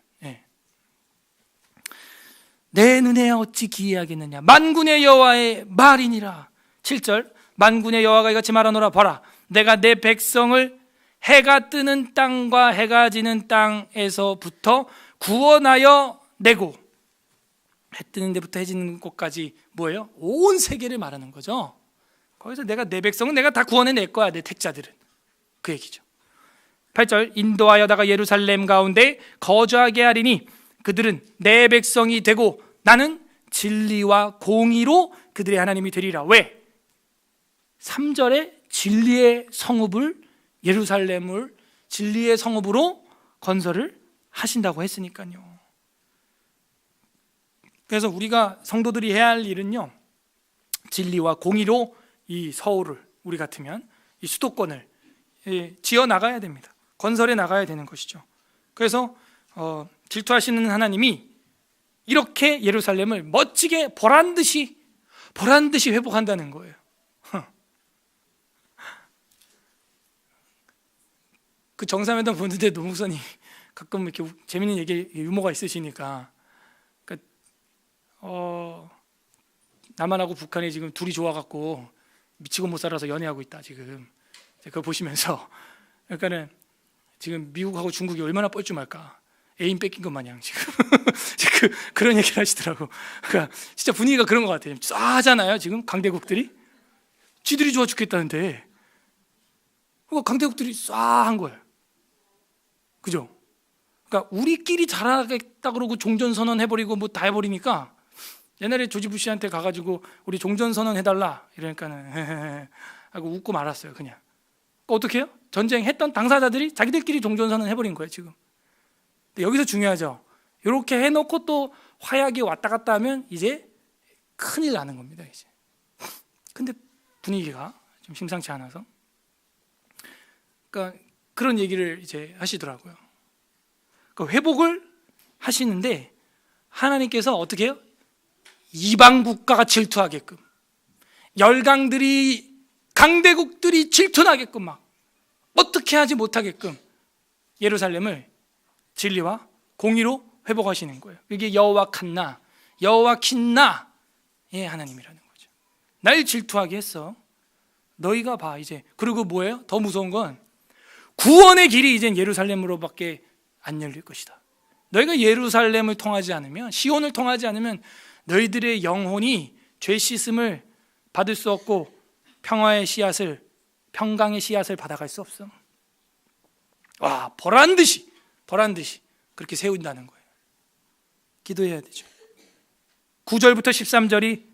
내 눈에 어찌 기이하겠느냐 만군의 여호와의 말이니라. 7절 만군의 여호와가 이같이 말하노라. 보라 내가 내 백성을 해가 뜨는 땅과 해가 지는 땅에서부터 구원하여 내고. 해 뜨는 데부터 해 지는 곳까지 뭐예요? 온 세계를 말하는 거죠. 거기서 내가 내 백성은 내가 다 구원해 낼 거야. 내 택자들은. 그 얘기죠. 8절 인도하여다가 예루살렘 가운데 거주하게 하리니 그들은 내 백성이 되고 나는 진리와 공의로 그들의 하나님이 되리라. 왜? 3절에 진리의 성읍을 예루살렘을 진리의 성읍으로 건설을 하신다고 했으니까요. 그래서 우리가 성도들이 해야 할 일은요, 진리와 공의로 이 서울을, 우리 같으면 이 수도권을 지어 나가야 됩니다. 건설해 나가야 되는 것이죠. 그래서 질투하시는 하나님이 이렇게 예루살렘을 멋지게 보란듯이 회복한다는 거예요. 그 정상회담 보는데 노목사님 가끔 이렇게 재밌는 얘기, 유머가 있으시니까, 그러니까 남한하고 북한이 지금 둘이 좋아갖고 미치고 못 살아서 연애하고 있다 지금. 그거 보시면서, 그러니까는 지금 미국하고 중국이 얼마나 뻘쭘할까, 애인 뺏긴 것 마냥 지금 그런 얘기를 하시더라고. 그러니까 진짜 분위기가 그런 것 같아요. 싸하잖아요 지금 강대국들이. 지들이 좋아 죽겠다는데 강대국들이 싸한 거예요. 그죠? 그러니까 우리끼리 잘하겠다 그러고 종전선언 해버리고 뭐 다 해버리니까, 옛날에 조지 부시한테 가가지고 우리 종전선언 해달라 이러니까는 하고 웃고 말았어요 그냥. 어떻게 해요? 전쟁했던 당사자들이 자기들끼리 종전선언 해버린 거예요 지금. 근데 여기서 중요하죠. 이렇게 해놓고 또 화약이 왔다 갔다 하면 이제 큰일 나는 겁니다 이제. 근데 분위기가 좀 심상치 않아서, 그러니까 그런 얘기를 이제 하시더라고요. 그러니까 회복을 하시는데 하나님께서 어떻게 해요? 이방 국가가 질투하게끔, 열강들이, 강대국들이 질투나게끔, 막 어떻게 하지 못하게끔 예루살렘을 진리와 공의로 회복하시는 거예요. 이게 여호와 칸나, 여호와 킨나의 하나님이라는 거죠. 날 질투하게 했어. 너희가 봐 이제. 그리고 뭐예요? 더 무서운 건 구원의 길이 이젠 예루살렘으로밖에 안 열릴 것이다. 너희가 예루살렘을 통하지 않으면, 시온을 통하지 않으면 너희들의 영혼이 죄 씻음을 받을 수 없고 평강의 씨앗을 받아갈 수 없어. 와, 보란듯이 그렇게 세운다는 거예요. 기도해야 되죠. 9절부터 13절이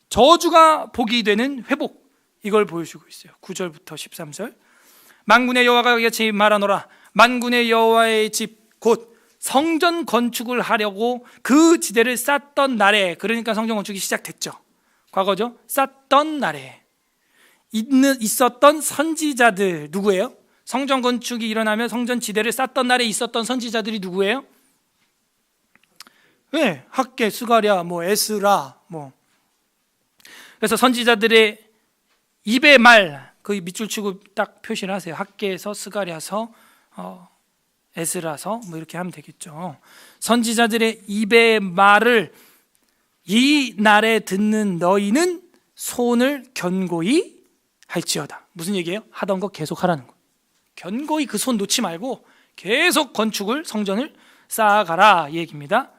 저주가 복이 되는 회복, 이걸 보여주고 있어요. 9절부터 13절. 만군의 여호와가 이같이 말하노라. 만군의 여호와의 집 곧 성전 건축을 하려고 그 지대를 쌓던 날에, 그러니까 성전 건축이 시작됐죠. 과거죠. 쌓던 날에 있었던 선지자들 누구예요? 성전 건축이 일어나면 성전 지대를 쌓던 날에 있었던 선지자들이 누구예요? 왜? 학개, 스가랴, 에스라, 그래서 선지자들의 입의 말, 그 밑줄 치고 딱 표시를 하세요. 학개에서, 스가랴서, 에스라서, 이렇게 하면 되겠죠. 선지자들의 입의 말을 이 날에 듣는 너희는 손을 견고히 할지어다. 무슨 얘기예요? 하던 거 계속 하라는 거. 견고히 그 손 놓지 말고 계속 건축을, 성전을 쌓아가라 이 얘기입니다.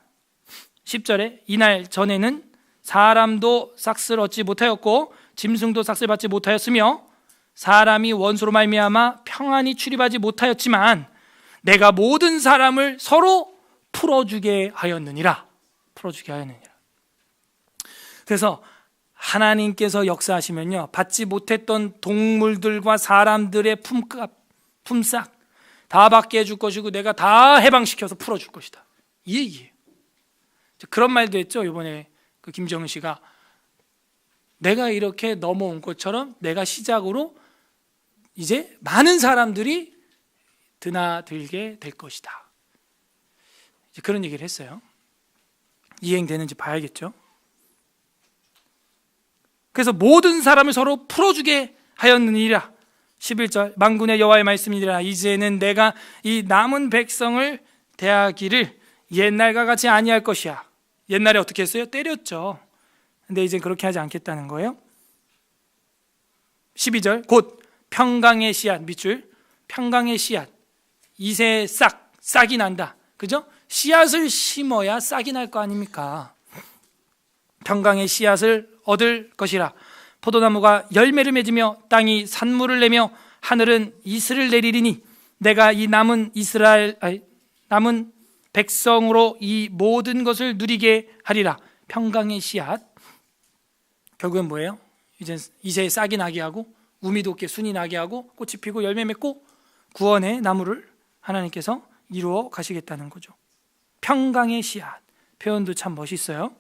10절에 이날 전에는 사람도 삭슬 얻지 못하였고 짐승도 삭슬 받지 못하였으며 사람이 원수로 말미암아 평안히 출입하지 못하였지만 내가 모든 사람을 서로 풀어주게 하였느니라. 그래서 하나님께서 역사하시면요, 받지 못했던 동물들과 사람들의 품삯 다 받게 해줄 것이고 내가 다 해방시켜서 풀어줄 것이다, 이 얘기예요. 그런 말도 했죠. 이번에 그 김정은 씨가 내가 이렇게 넘어온 것처럼 내가 시작으로 이제 많은 사람들이 드나들게 될 것이다, 이제 그런 얘기를 했어요. 이행되는지 봐야겠죠. 그래서 모든 사람을 서로 풀어주게 하였느니라. 11절 만군의 여호와의 말씀이니라. 이제는 내가 이 남은 백성을 대하기를 옛날과 같이 아니할 것이야. 옛날에 어떻게 했어요? 때렸죠. 근데 이제 그렇게 하지 않겠다는 거예요. 12절 곧 평강의 씨앗, 밑줄, 평강의 씨앗, 이새 싹이 난다. 그죠? 씨앗을 심어야 싹이 날 거 아닙니까? 평강의 씨앗을 얻을 것이라. 포도나무가 열매를 맺으며 땅이 산물을 내며 하늘은 이슬을 내리리니 내가 이 남은 남은 백성으로 이 모든 것을 누리게 하리라. 평강의 씨앗, 결국은 뭐예요? 이제 이새에 싹이 나게 하고 우미 돋게 순이 나게 하고 꽃이 피고 열매 맺고 구원의 나무를 하나님께서 이루어 가시겠다는 거죠. 평강의 씨앗, 표현도 참 멋있어요.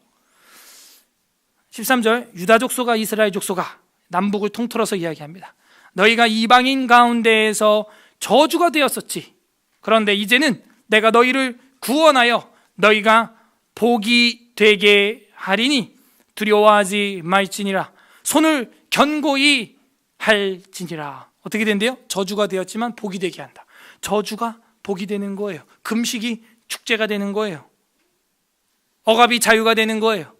13절, 유다 족속아 이스라엘 족속아, 남북을 통틀어서 이야기합니다. 너희가 이방인 가운데에서 저주가 되었었지. 그런데 이제는 내가 너희를 구원하여 너희가 복이 되게 하리니 두려워하지 말지니라. 손을 견고히 할지니라. 어떻게 된대요? 저주가 되었지만 복이 되게 한다. 저주가 복이 되는 거예요. 금식이 축제가 되는 거예요. 억압이 자유가 되는 거예요.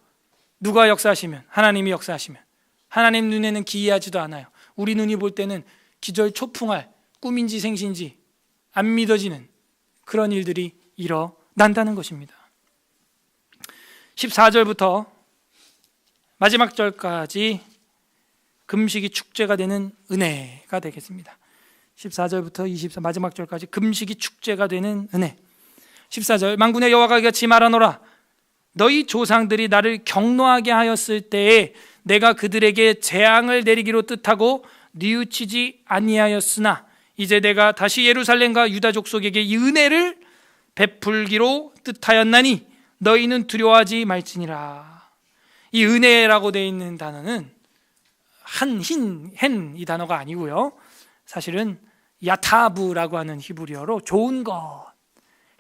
누가 역사하시면? 하나님이 역사하시면. 하나님 눈에는 기이하지도 않아요. 우리 눈이 볼 때는 기절초풍할 꿈인지 생신지 안 믿어지는 그런 일들이 일어난다는 것입니다. 14절부터 마지막 절까지 금식이 축제가 되는 은혜가 되겠습니다. 14절부터 24 마지막 절까지 금식이 축제가 되는 은혜. 14절, 만군의 여호와가 이같이 말하노라. 너희 조상들이 나를 경노하게 하였을 때에 내가 그들에게 재앙을 내리기로 뜻하고 뉘우치지 아니하였으나 이제 내가 다시 예루살렘과 유다 족속에게 이 은혜를 베풀기로 뜻하였나니 너희는 두려워하지 말지니라. 이 은혜라고 되어 있는 단어는 헨 이 단어가 아니고요. 사실은 야타브라고 하는 히브리어로 좋은 것,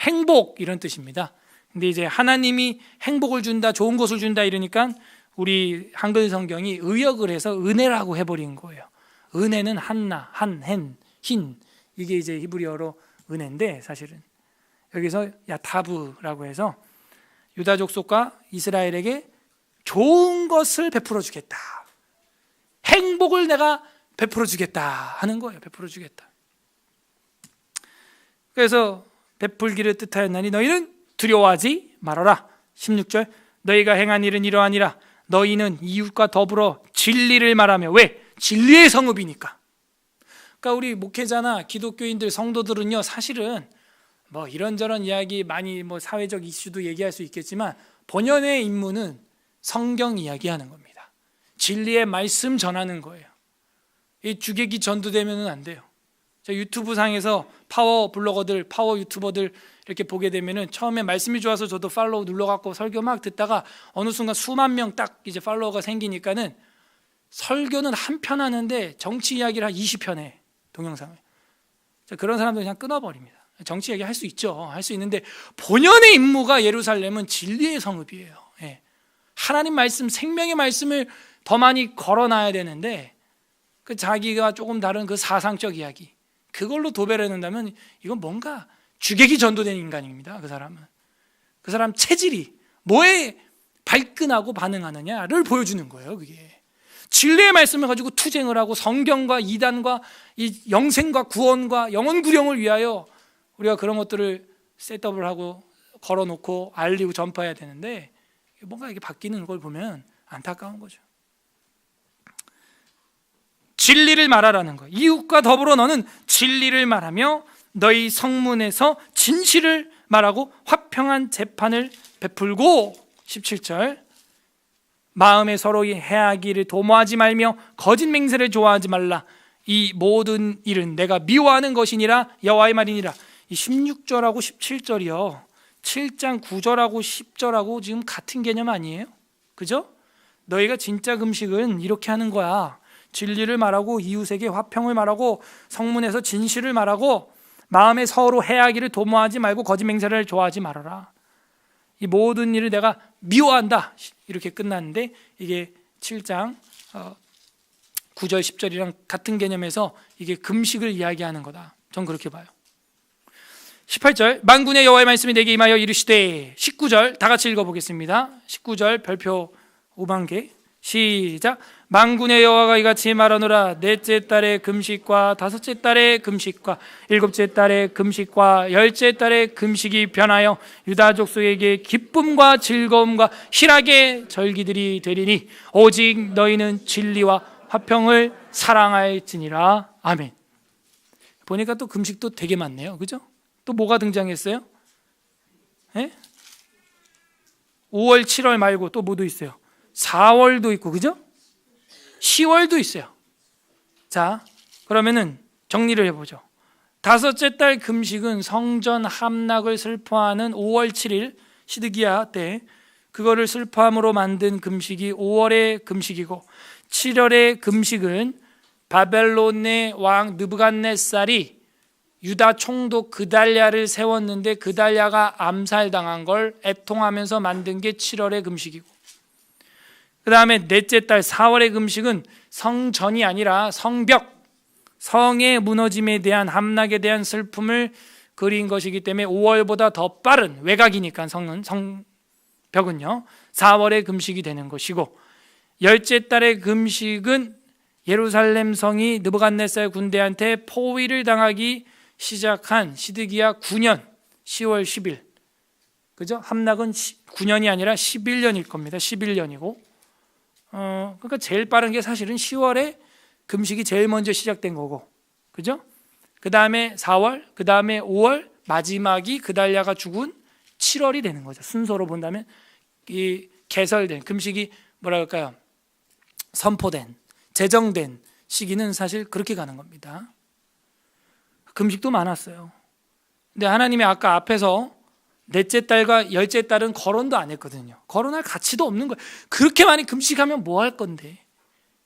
행복 이런 뜻입니다. 근데 이제 하나님이 행복을 준다, 좋은 것을 준다 이러니까 우리 한글 성경이 의역을 해서 은혜라고 해버린 거예요. 은혜는 한나, 헨, 흰 이게 이제 히브리어로 은혜인데 사실은 여기서 야타브라고 해서 유다 족속과 이스라엘에게 좋은 것을 베풀어 주겠다. 행복을 내가 베풀어 주겠다 하는 거예요. 베풀어 주겠다. 그래서 베풀기를 뜻하였나니 너희는 두려워하지 말아라. 16절, 너희가 행한 일은 이러하니라. 너희는 이웃과 더불어 진리를 말하며. 왜? 진리의 성읍이니까. 그러니까 우리 목회자나 기독교인들 성도들은요, 사실은 뭐 이런저런 이야기 많이 뭐 사회적 이슈도 얘기할 수 있겠지만 본연의 임무는 성경 이야기하는 겁니다. 진리의 말씀 전하는 거예요. 이 주객이 전도되면은 안 돼요. 저 유튜브 상에서 파워 블로거들, 파워 유튜버들 이렇게 보게 되면은 처음에 말씀이 좋아서 저도 팔로우 눌러갖고 설교 막 듣다가 어느 순간 수만 명 딱 이제 팔로워가 생기니까는 설교는 한 편 하는데 정치 이야기를 한 20편 해, 동영상을. 그런 사람들 그냥 끊어버립니다. 정치 이야기 할 수 있죠. 할 수 있는데 본연의 임무가 예루살렘은 진리의 성읍이에요. 예. 하나님 말씀, 생명의 말씀을 더 많이 걸어놔야 되는데 그 자기가 조금 다른 그 사상적 이야기 그걸로 도배를 해놓는다면 이건 뭔가 주객이 전도된 인간입니다. 그 사람은. 그 사람 체질이 뭐에 발끈하고 반응하느냐를 보여주는 거예요. 그게 진리의 말씀을 가지고 투쟁을 하고 성경과 이단과 이 영생과 구원과 영원 구령을 위하여 우리가 그런 것들을 셋업을 하고 걸어놓고 알리고 전파해야 되는데 뭔가 이게 바뀌는 걸 보면 안타까운 거죠. 진리를 말하라는 거. 이웃과 더불어 너는 진리를 말하며 너희 성문에서 진실을 말하고 화평한 재판을 베풀고 17절 마음에 서로 해하기를 도모하지 말며 거짓 맹세를 좋아하지 말라. 이 모든 일은 내가 미워하는 것이니라 여호와의 말이니라. 이 16절하고 17절이요 7장 9절하고 10절하고 지금 같은 개념 아니에요? 그죠? 너희가 진짜 금식은 이렇게 하는 거야. 진리를 말하고 이웃에게 화평을 말하고 성문에서 진실을 말하고 마음에 서로 해하기를 도모하지 말고 거짓 맹세를 좋아하지 말아라. 이 모든 일을 내가 미워한다. 이렇게 끝났는데 이게 7장 9절 10절이랑 같은 개념에서 이게 금식을 이야기하는 거다. 전 그렇게 봐요. 18절 만군의 여호와의 말씀이 내게 임하여 이르시되 19절 다 같이 읽어보겠습니다. 19절 별표 5만 개 시작. 만군의 여호와가 이같이 말하노라. 넷째 달의 금식과 다섯째 달의 금식과 일곱째 달의 금식과 열째 달의 금식이 변하여 유다 족속에게 기쁨과 즐거움과 희락의 절기들이 되리니 오직 너희는 진리와 화평을 사랑할지니라. 아멘. 보니까 또 금식도 되게 많네요. 그죠? 또 뭐가 등장했어요? 5월 7월 말고 또 뭐도 있어요? 4월도 있고 그죠? 10월도 있어요. 자, 그러면은 정리를 해보죠. 다섯째 달 금식은 성전 함락을 슬퍼하는 5월 7일 시드기야 때 그거를 슬퍼함으로 만든 금식이 5월의 금식이고, 7월의 금식은 바벨론의 왕 느부갓네살이 유다 총독 그달랴를 세웠는데 그달랴가 암살당한 걸 애통하면서 만든 게 7월의 금식이고, 그 다음에 넷째 달 4월의 금식은 성전이 아니라 성벽, 성의 무너짐에 대한, 함락에 대한 슬픔을 그린 것이기 때문에 5월보다 더 빠른, 외곽이니까 성벽은요 4월의 금식이 되는 것이고, 열째 달의 금식은 예루살렘 성이 느부갓네살 군대한테 포위를 당하기 시작한 시드기야 9년 10월 10일, 그죠? 함락은 9년이 아니라 11년일 겁니다. 11년이고, 그러니까 제일 빠른 게 사실은 10월에 금식이 제일 먼저 시작된 거고, 그죠? 그 다음에 4월, 그 다음에 5월, 마지막이 그달랴가 죽은 7월이 되는 거죠. 순서로 본다면 이 개설된 금식이 뭐라 할까요? 선포된, 제정된 시기는 사실 그렇게 가는 겁니다. 금식도 많았어요. 근데 하나님이 아까 앞에서 넷째 달과 열째 달은 거론도 안 했거든요. 거론할 가치도 없는 거예요. 그렇게 많이 금식하면 뭐 할 건데?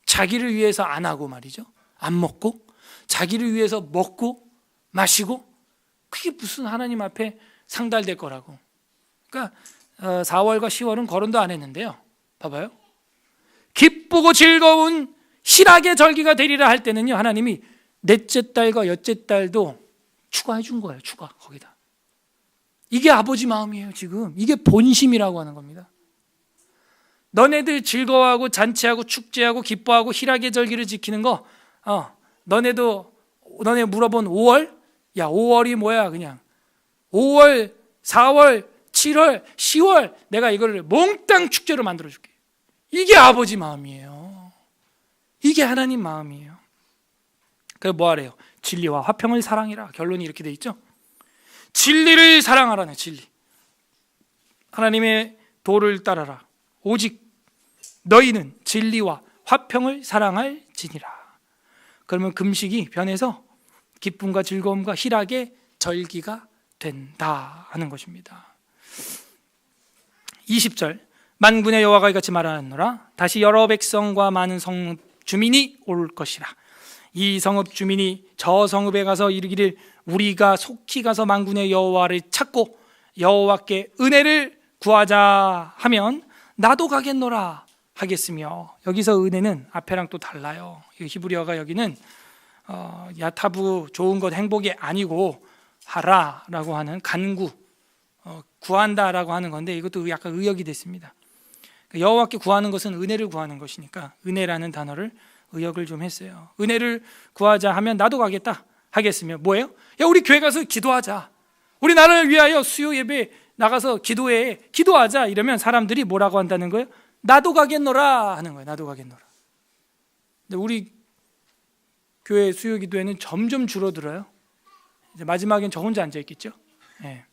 자기를 위해서 안 하고 말이죠. 안 먹고, 자기를 위해서 먹고 마시고, 그게 무슨 하나님 앞에 상달될 거라고. 그러니까 4월과 10월은 거론도 안 했는데요, 봐봐요. 기쁘고 즐거운 희락의 절기가 되리라 할 때는요, 하나님이 넷째 달과 여째 달도 추가해 준 거예요. 추가, 거기다. 이게 아버지 마음이에요. 지금 이게 본심이라고 하는 겁니다. 너네들 즐거워하고 잔치하고 축제하고 기뻐하고 희락의 절기를 지키는 거, 너네 물어본 5월? 야, 5월이 뭐야? 그냥 5월, 4월, 7월, 10월 내가 이거를 몽땅 축제로 만들어 줄게. 이게 아버지 마음이에요. 이게 하나님 마음이에요. 그래서 뭐 하래요? 진리와 화평을 사랑해라. 결론이 이렇게 돼 있죠. 진리를 사랑하라네. 진리. 하나님의 도를 따라라. 오직 너희는 진리와 화평을 사랑할지니라. 그러면 금식이 변해서 기쁨과 즐거움과 희락의 절기가 된다 하는 것입니다. 20절, 만군의 여호와가 이같이 말하노라. 다시 여러 백성과 많은 성읍 주민이 올 것이라. 이 성읍 주민이 저 성읍에 가서 이르기를 우리가 속히 가서 만군의 여호와를 찾고 여호와께 은혜를 구하자 하면 나도 가겠노라 하겠으며, 여기서 은혜는 앞에랑 또 달라요. 히브리어가 여기는 야타부, 좋은 것, 행복이 아니고 하라라고 하는 간구, 구한다라고 하는 건데, 이것도 약간 의역이 됐습니다. 여호와께 구하는 것은 은혜를 구하는 것이니까 은혜라는 단어를 의역을 좀 했어요. 은혜를 구하자 하면 나도 가겠다 하겠으며, 뭐예요? 야, 우리 교회 가서 기도하자. 우리 나라를 위하여 수요 예배 나가서 기도하자. 이러면 사람들이 뭐라고 한다는 거예요? 나도 가겠노라 하는 거예요. 나도 가겠노라. 근데 우리 교회 수요 기도회는 점점 줄어들어요. 이제 마지막엔 저 혼자 앉아 있겠죠. 네.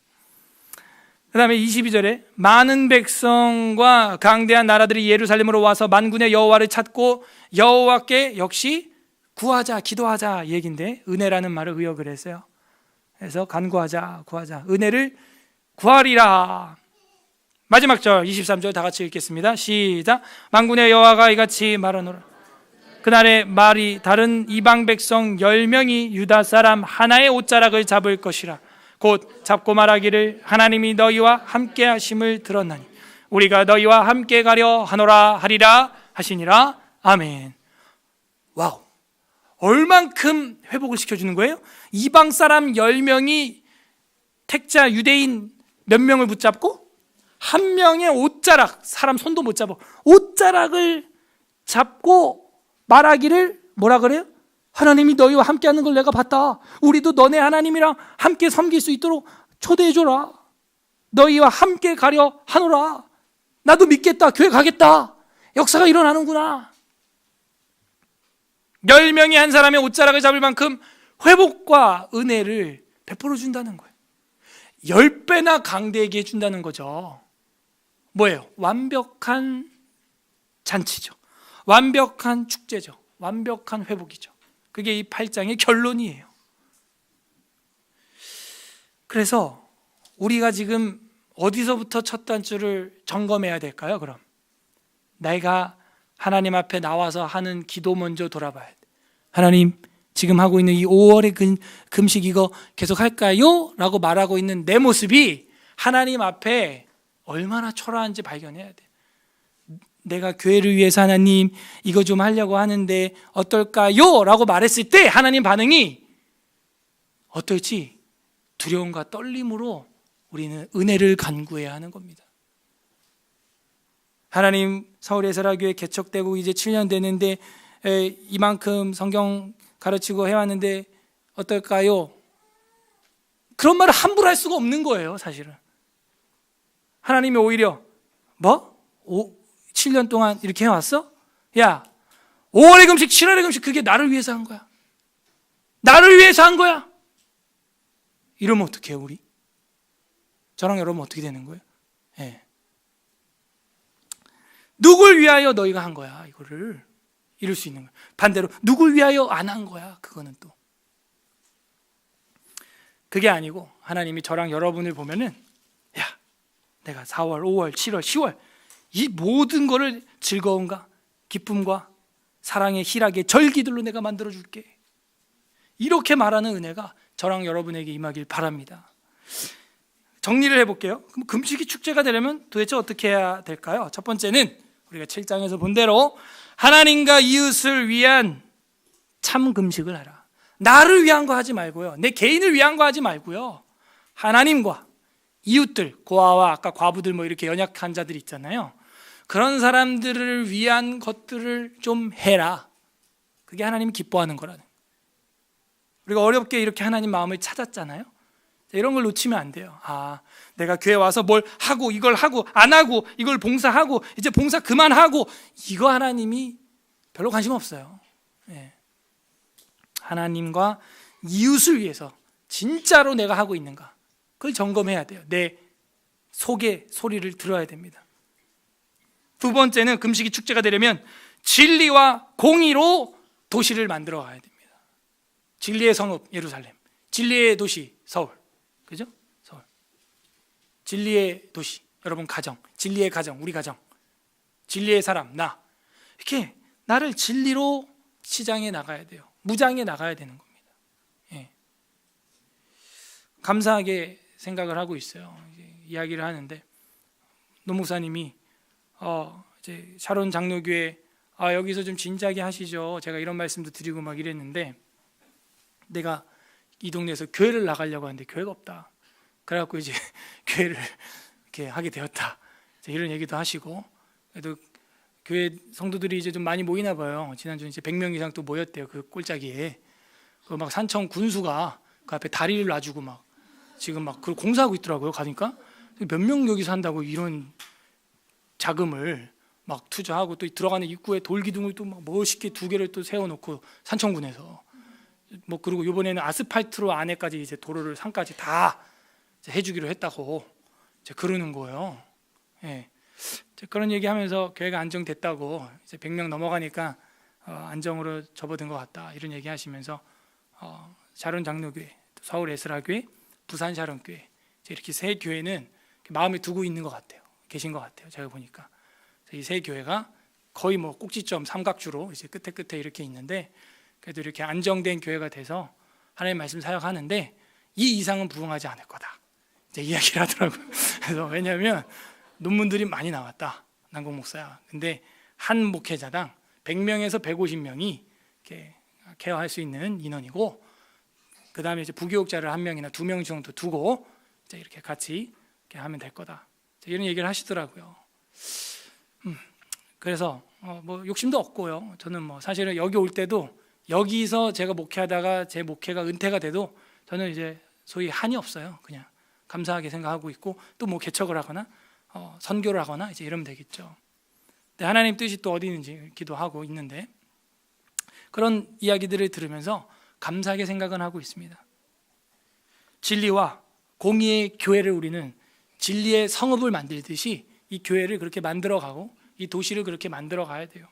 그 다음에 22절에 많은 백성과 강대한 나라들이 예루살렘으로 와서 만군의 여호와를 찾고 여호와께 역시 구하자, 기도하자 얘기인데, 은혜라는 말을 의역을 했어요. 그래서 간구하자, 구하자, 은혜를 구하리라. 마지막 절 23절 다 같이 읽겠습니다. 시작. 만군의 여호와가 이같이 말하노라. 그날에 말이 다른 이방 백성 10명이 유다 사람 하나의 옷자락을 잡을 것이라. 곧 잡고 말하기를 하나님이 너희와 함께 하심을 들었나니 우리가 너희와 함께 가려 하노라 하리라 하시니라. 아멘. 와우, 얼만큼 회복을 시켜주는 거예요? 이방 사람 10명이 택자 유대인 몇 명을 붙잡고 한 명의 옷자락, 사람 손도 못 잡아, 옷자락을 잡고 말하기를 뭐라 그래요? 하나님이 너희와 함께 하는 걸 내가 봤다. 우리도 너네 하나님이랑 함께 섬길 수 있도록 초대해줘라. 너희와 함께 가려 하노라. 나도 믿겠다. 교회 가겠다. 역사가 일어나는구나. 10명이 한 사람의 옷자락을 잡을 만큼 회복과 은혜를 베풀어 준다는 거예요. 10배나 강대하게 해준다는 거죠. 뭐예요? 완벽한 잔치죠. 완벽한 축제죠. 완벽한 회복이죠. 그게 이 8장의 결론이에요. 그래서 우리가 지금 어디서부터 첫 단추를 점검해야 될까요? 그럼 내가 하나님 앞에 나와서 하는 기도 먼저 돌아봐야 돼. 하나님, 지금 하고 있는 이 5월의 금식 이거 계속 할까요? 라고 말하고 있는 내 모습이 하나님 앞에 얼마나 초라한지 발견해야 돼. 내가 교회를 위해서 하나님 이거 좀 하려고 하는데 어떨까요? 라고 말했을 때 하나님 반응이 어떨지 두려움과 떨림으로 우리는 은혜를 간구해야 하는 겁니다. 하나님, 서울예설학교에 개척되고 이제 7년 되는데 이만큼 성경 가르치고 해왔는데 어떨까요? 그런 말을 함부로 할 수가 없는 거예요, 사실은. 하나님이 오히려 7년 동안 이렇게 해왔어? 야, 5월의 금식, 7월의 금식 그게 나를 위해서 한 거야. 나를 위해서 한 거야. 이러면 어떡해요, 우리? 저랑 여러분 어떻게 되는 거예요? 예. 누굴 위하여 너희가 한 거야, 이거를. 이룰 수 있는 거야. 반대로 누굴 위하여 안 한 거야, 그거는 또. 그게 아니고 하나님이 저랑 여러분을 보면은 야, 내가 4월, 5월, 7월, 10월 이 모든 거를 즐거움과 기쁨과 사랑의 희락의 절기들로 내가 만들어줄게. 이렇게 말하는 은혜가 저랑 여러분에게 임하길 바랍니다. 정리를 해볼게요. 그럼 금식이 축제가 되려면 도대체 어떻게 해야 될까요? 첫 번째는 우리가 7장에서 본 대로 하나님과 이웃을 위한 참 금식을 하라. 나를 위한 거 하지 말고요. 내 개인을 위한 거 하지 말고요. 하나님과 이웃들, 고아와 아까 과부들 뭐 이렇게 연약한 자들 있잖아요. 그런 사람들을 위한 것들을 좀 해라. 그게 하나님이 기뻐하는 거라는. 우리가 어렵게 이렇게 하나님 마음을 찾았잖아요. 이런 걸 놓치면 안 돼요. 내가 교회 와서 뭘 하고 이걸 하고 안 하고 이걸 봉사하고 이제 봉사 그만하고 이거 하나님이 별로 관심 없어요. 예. 하나님과 이웃을 위해서 진짜로 내가 하고 있는가 그걸 점검해야 돼요. 내 속의 소리를 들어야 됩니다. 두 번째는 금식이 축제가 되려면 진리와 공의로 도시를 만들어 가야 됩니다. 진리의 성읍 예루살렘, 진리의 도시 서울, 그죠? 서울. 진리의 도시, 여러분 가정, 진리의 가정, 우리 가정, 진리의 사람, 나. 이렇게 나를 진리로 시장에 나가야 돼요. 무장에 나가야 되는 겁니다. 예. 감사하게 생각을 하고 있어요. 이야기를 하는데 노 목사님이 이제 샤론 장로교회 여기서 좀 진지하게 하시죠. 제가 이런 말씀도 드리고 막 이랬는데 내가 이 동네에서 교회를 나가려고 하는데 교회가 없다. 그래갖고 이제 교회를 이렇게 하게 되었다. 이런 얘기도 하시고 그래도 교회 성도들이 이제 좀 많이 모이나 봐요. 지난주 이제 100명 이상 또 모였대요. 그 꼴짜기에. 그 막 산청 군수가 그 앞에 다리를 놔주고 막 지금 막 그걸 공사하고 있더라고요. 가니까 몇 명 여기서 한다고 이런 자금을 막 투자하고 또 들어가는 입구에 돌기둥을 또 막 멋있게 2개를 또 세워놓고 산청군에서 뭐 그리고 이번에는 아스팔트로 안에까지 이제 도로를 산까지 다 해주기로 했다고 이제 그러는 거예요. 예. 그런 얘기하면서 교회가 안정됐다고 이제 100명 넘어가니까 안정으로 접어든 것 같다 이런 얘기하시면서 샤론 장로교회, 서울 에스라교회, 부산 샤론교회 이렇게 세 교회는 마음에 두고 있는 것 같아요. 계신 것 같아요. 제가 보니까 이 세 교회가 거의 뭐 꼭지점 삼각주로 이제 끝에 이렇게 있는데 그래도 이렇게 안정된 교회가 돼서 하나님 말씀 사역하는데 이 이상은 부응하지 않을 거다. 이제 이야기를 하더라고요. 그래서 왜냐하면 논문들이 많이 나왔다. 남궁 목사야. 근데 한 목회자당 100명에서 150명이 이렇게 케어할 수 있는 인원이고 그 다음에 이제 부교육자를 1명이나 2명 정도 두고 이제 이렇게 같이 이렇게 하면 될 거다. 이런 얘기를 하시더라고요. 그래서 뭐 욕심도 없고요. 저는 뭐 사실은 여기 올 때도 여기서 제가 목회하다가 제 목회가 은퇴가 돼도 저는 이제 소위 한이 없어요. 그냥 감사하게 생각하고 있고 또 뭐 개척을 하거나 선교를 하거나 이제 이러면 되겠죠. 근데 하나님 뜻이 또 어디 있는지 기도하고 있는데 그런 이야기들을 들으면서 감사하게 생각은 하고 있습니다. 진리와 공의의 교회를 우리는 진리의 성읍을 만들듯이 이 교회를 그렇게 만들어가고 이 도시를 그렇게 만들어 가야 돼요.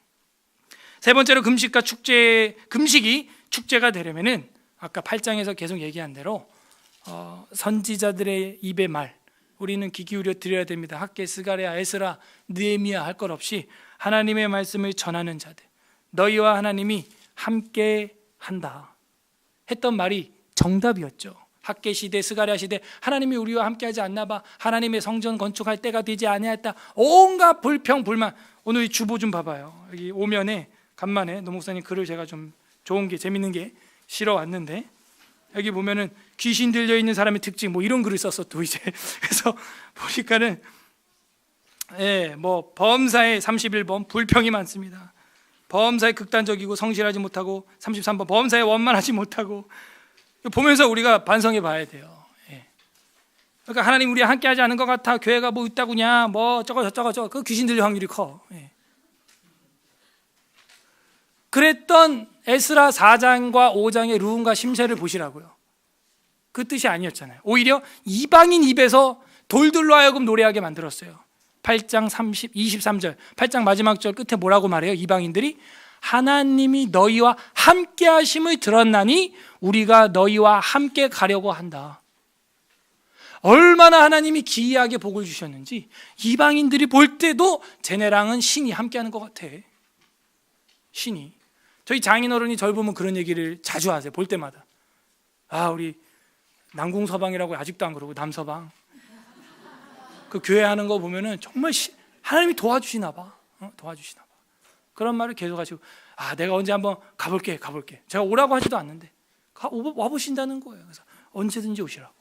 세 번째로 금식이 축제가 되려면은 아까 8장에서 계속 얘기한 대로 선지자들의 입의 말, 우리는 귀 기울여 드려야 됩니다. 학개, 스가랴, 에스라, 느헤미야 할 것 없이 하나님의 말씀을 전하는 자들, 너희와 하나님이 함께 한다 했던 말이 정답이었죠. 학개 시대, 스가랴 시대, 하나님이 우리와 함께 하지 않나 봐, 하나님의 성전 건축할 때가 되지 아니하였다, 온갖 불평 불만. 오늘 이 주보 좀 봐봐요. 여기 오면에 간만에 노 목사님 글을 제가 좀 좋은 게, 재밌는 게 실어 왔는데, 여기 보면은 귀신 들려 있는 사람의 특징 뭐 이런 글을 썼어 또 이제. 그래서 보니까는 뭐 범사의 31번 불평이 많습니다. 범사에 극단적이고 성실하지 못하고, 33번 범사에 원만하지 못하고. 보면서 우리가 반성해 봐야 돼요. 그러니까 하나님 우리와 함께 하지 않은 것 같아, 교회가 뭐 있다구냐, 뭐 저거 그 귀신 들릴 확률이 커. 그랬던 에스라 4장과 5장의 르훔과 심새를 보시라고요. 그 뜻이 아니었잖아요. 오히려 이방인 입에서 돌들로 하여금 노래하게 만들었어요. 8장 23절, 8장 마지막 절 끝에 뭐라고 말해요? 이방인들이 하나님이 너희와 함께 하심을 들었나니 우리가 너희와 함께 가려고 한다. 얼마나 하나님이 기이하게 복을 주셨는지 이방인들이 볼 때도 쟤네랑은 신이 함께하는 것 같아. 신이. 저희 장인어른이 저를 보면 그런 얘기를 자주 하세요. 볼 때마다. 아, 우리 남궁서방이라고 아직도 안 그러고 남서방. 그 교회 하는 거 보면은 정말 하나님이 도와주시나 봐. 도와주시나 봐. 그런 말을 계속 하시고, 아, 내가 언제 한번 가볼게. 제가 오라고 하지도 않는데 와보신다는 거예요. 그래서 언제든지 오시라고.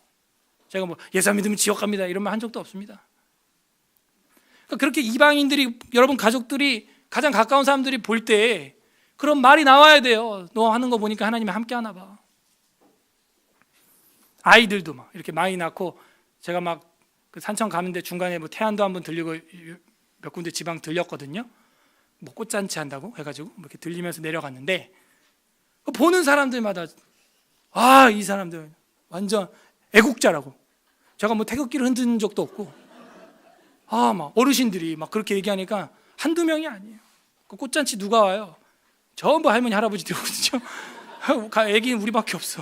제가 뭐 예수 믿으면 지옥 갑니다 이런 말 한 적도 없습니다. 그러니까 그렇게 이방인들이, 여러분 가족들이, 가장 가까운 사람들이 볼 때 그런 말이 나와야 돼요. 너 하는 거 보니까 하나님이 함께 하나 봐. 아이들도 막 이렇게 많이 낳고, 제가 막 그 산청 가는데 중간에 뭐 태안도 한번 들리고 몇 군데 지방 들렸거든요. 뭐 꽃잔치 한다고 해가지고 이렇게 들리면서 내려갔는데, 보는 사람들마다 아, 이 사람들 완전 애국자라고. 제가 뭐 태극기를 흔든 적도 없고, 아, 막 어르신들이 막 그렇게 얘기하니까 한두 명이 아니에요. 그 꽃잔치 누가 와요? 전부 할머니 할아버지들이거든요. 애기는 우리밖에 없어.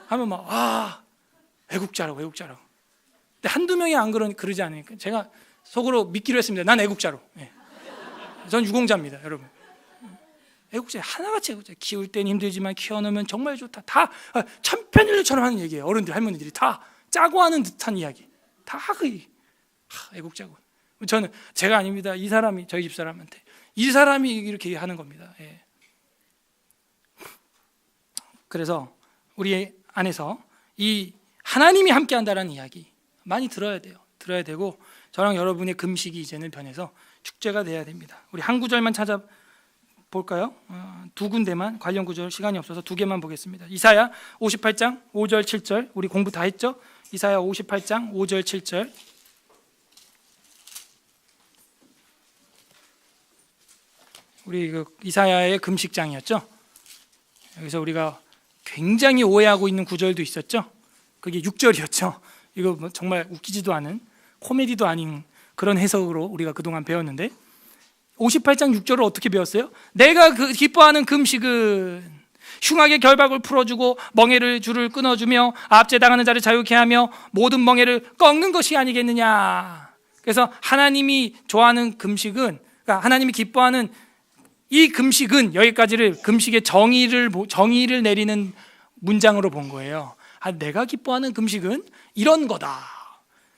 하면 막 아, 애국자라고. 근데 한두 명이 안 그러지 않으니까 제가 속으로 믿기로 했습니다. 난 애국자로. 전 유공자입니다, 여러분. 애국자, 하나같이 애국자. 키울 땐 힘들지만 키워놓으면 정말 좋다. 다 천편일률처럼 하는 얘기예요. 어른들, 할머니들이 다 짜고 하는 듯한 이야기. 다 애국자고. 저는 제가 아닙니다. 이 사람이, 저희 집사람한테 이 사람이 이렇게 하는 겁니다. 그래서 우리 안에서 이 하나님이 함께한다라는 이야기 많이 들어야 돼요. 들어야 되고, 저랑 여러분의 금식이 이제는 변해서 축제가 돼야 됩니다. 우리 한 구절만 찾아볼까요? 두 군데만, 관련 구절 시간이 없어서 두 개만 보겠습니다. 이사야 58장 5절 7절, 우리 공부 다 했죠? 이사야 58장 5절 7절. 우리 그 이사야의 금식장이었죠? 여기서 우리가 굉장히 오해하고 있는 구절도 있었죠? 그게 6절이었죠. 이거 뭐 정말 웃기지도 않은, 코미디도 아닌 그런 해석으로 우리가 그동안 배웠는데, 58장 6절을 어떻게 배웠어요? 내가 기뻐하는 금식은 흉악의 결박을 풀어주고 멍에를 줄을 끊어주며 압제당하는 자를 자유케 하며 모든 멍에를 꺾는 것이 아니겠느냐. 그래서 하나님이 좋아하는 금식은, 그러니까 하나님이 기뻐하는 이 금식은, 여기까지를 금식의 정의를 내리는 문장으로 본 거예요. 내가 기뻐하는 금식은 이런 거다.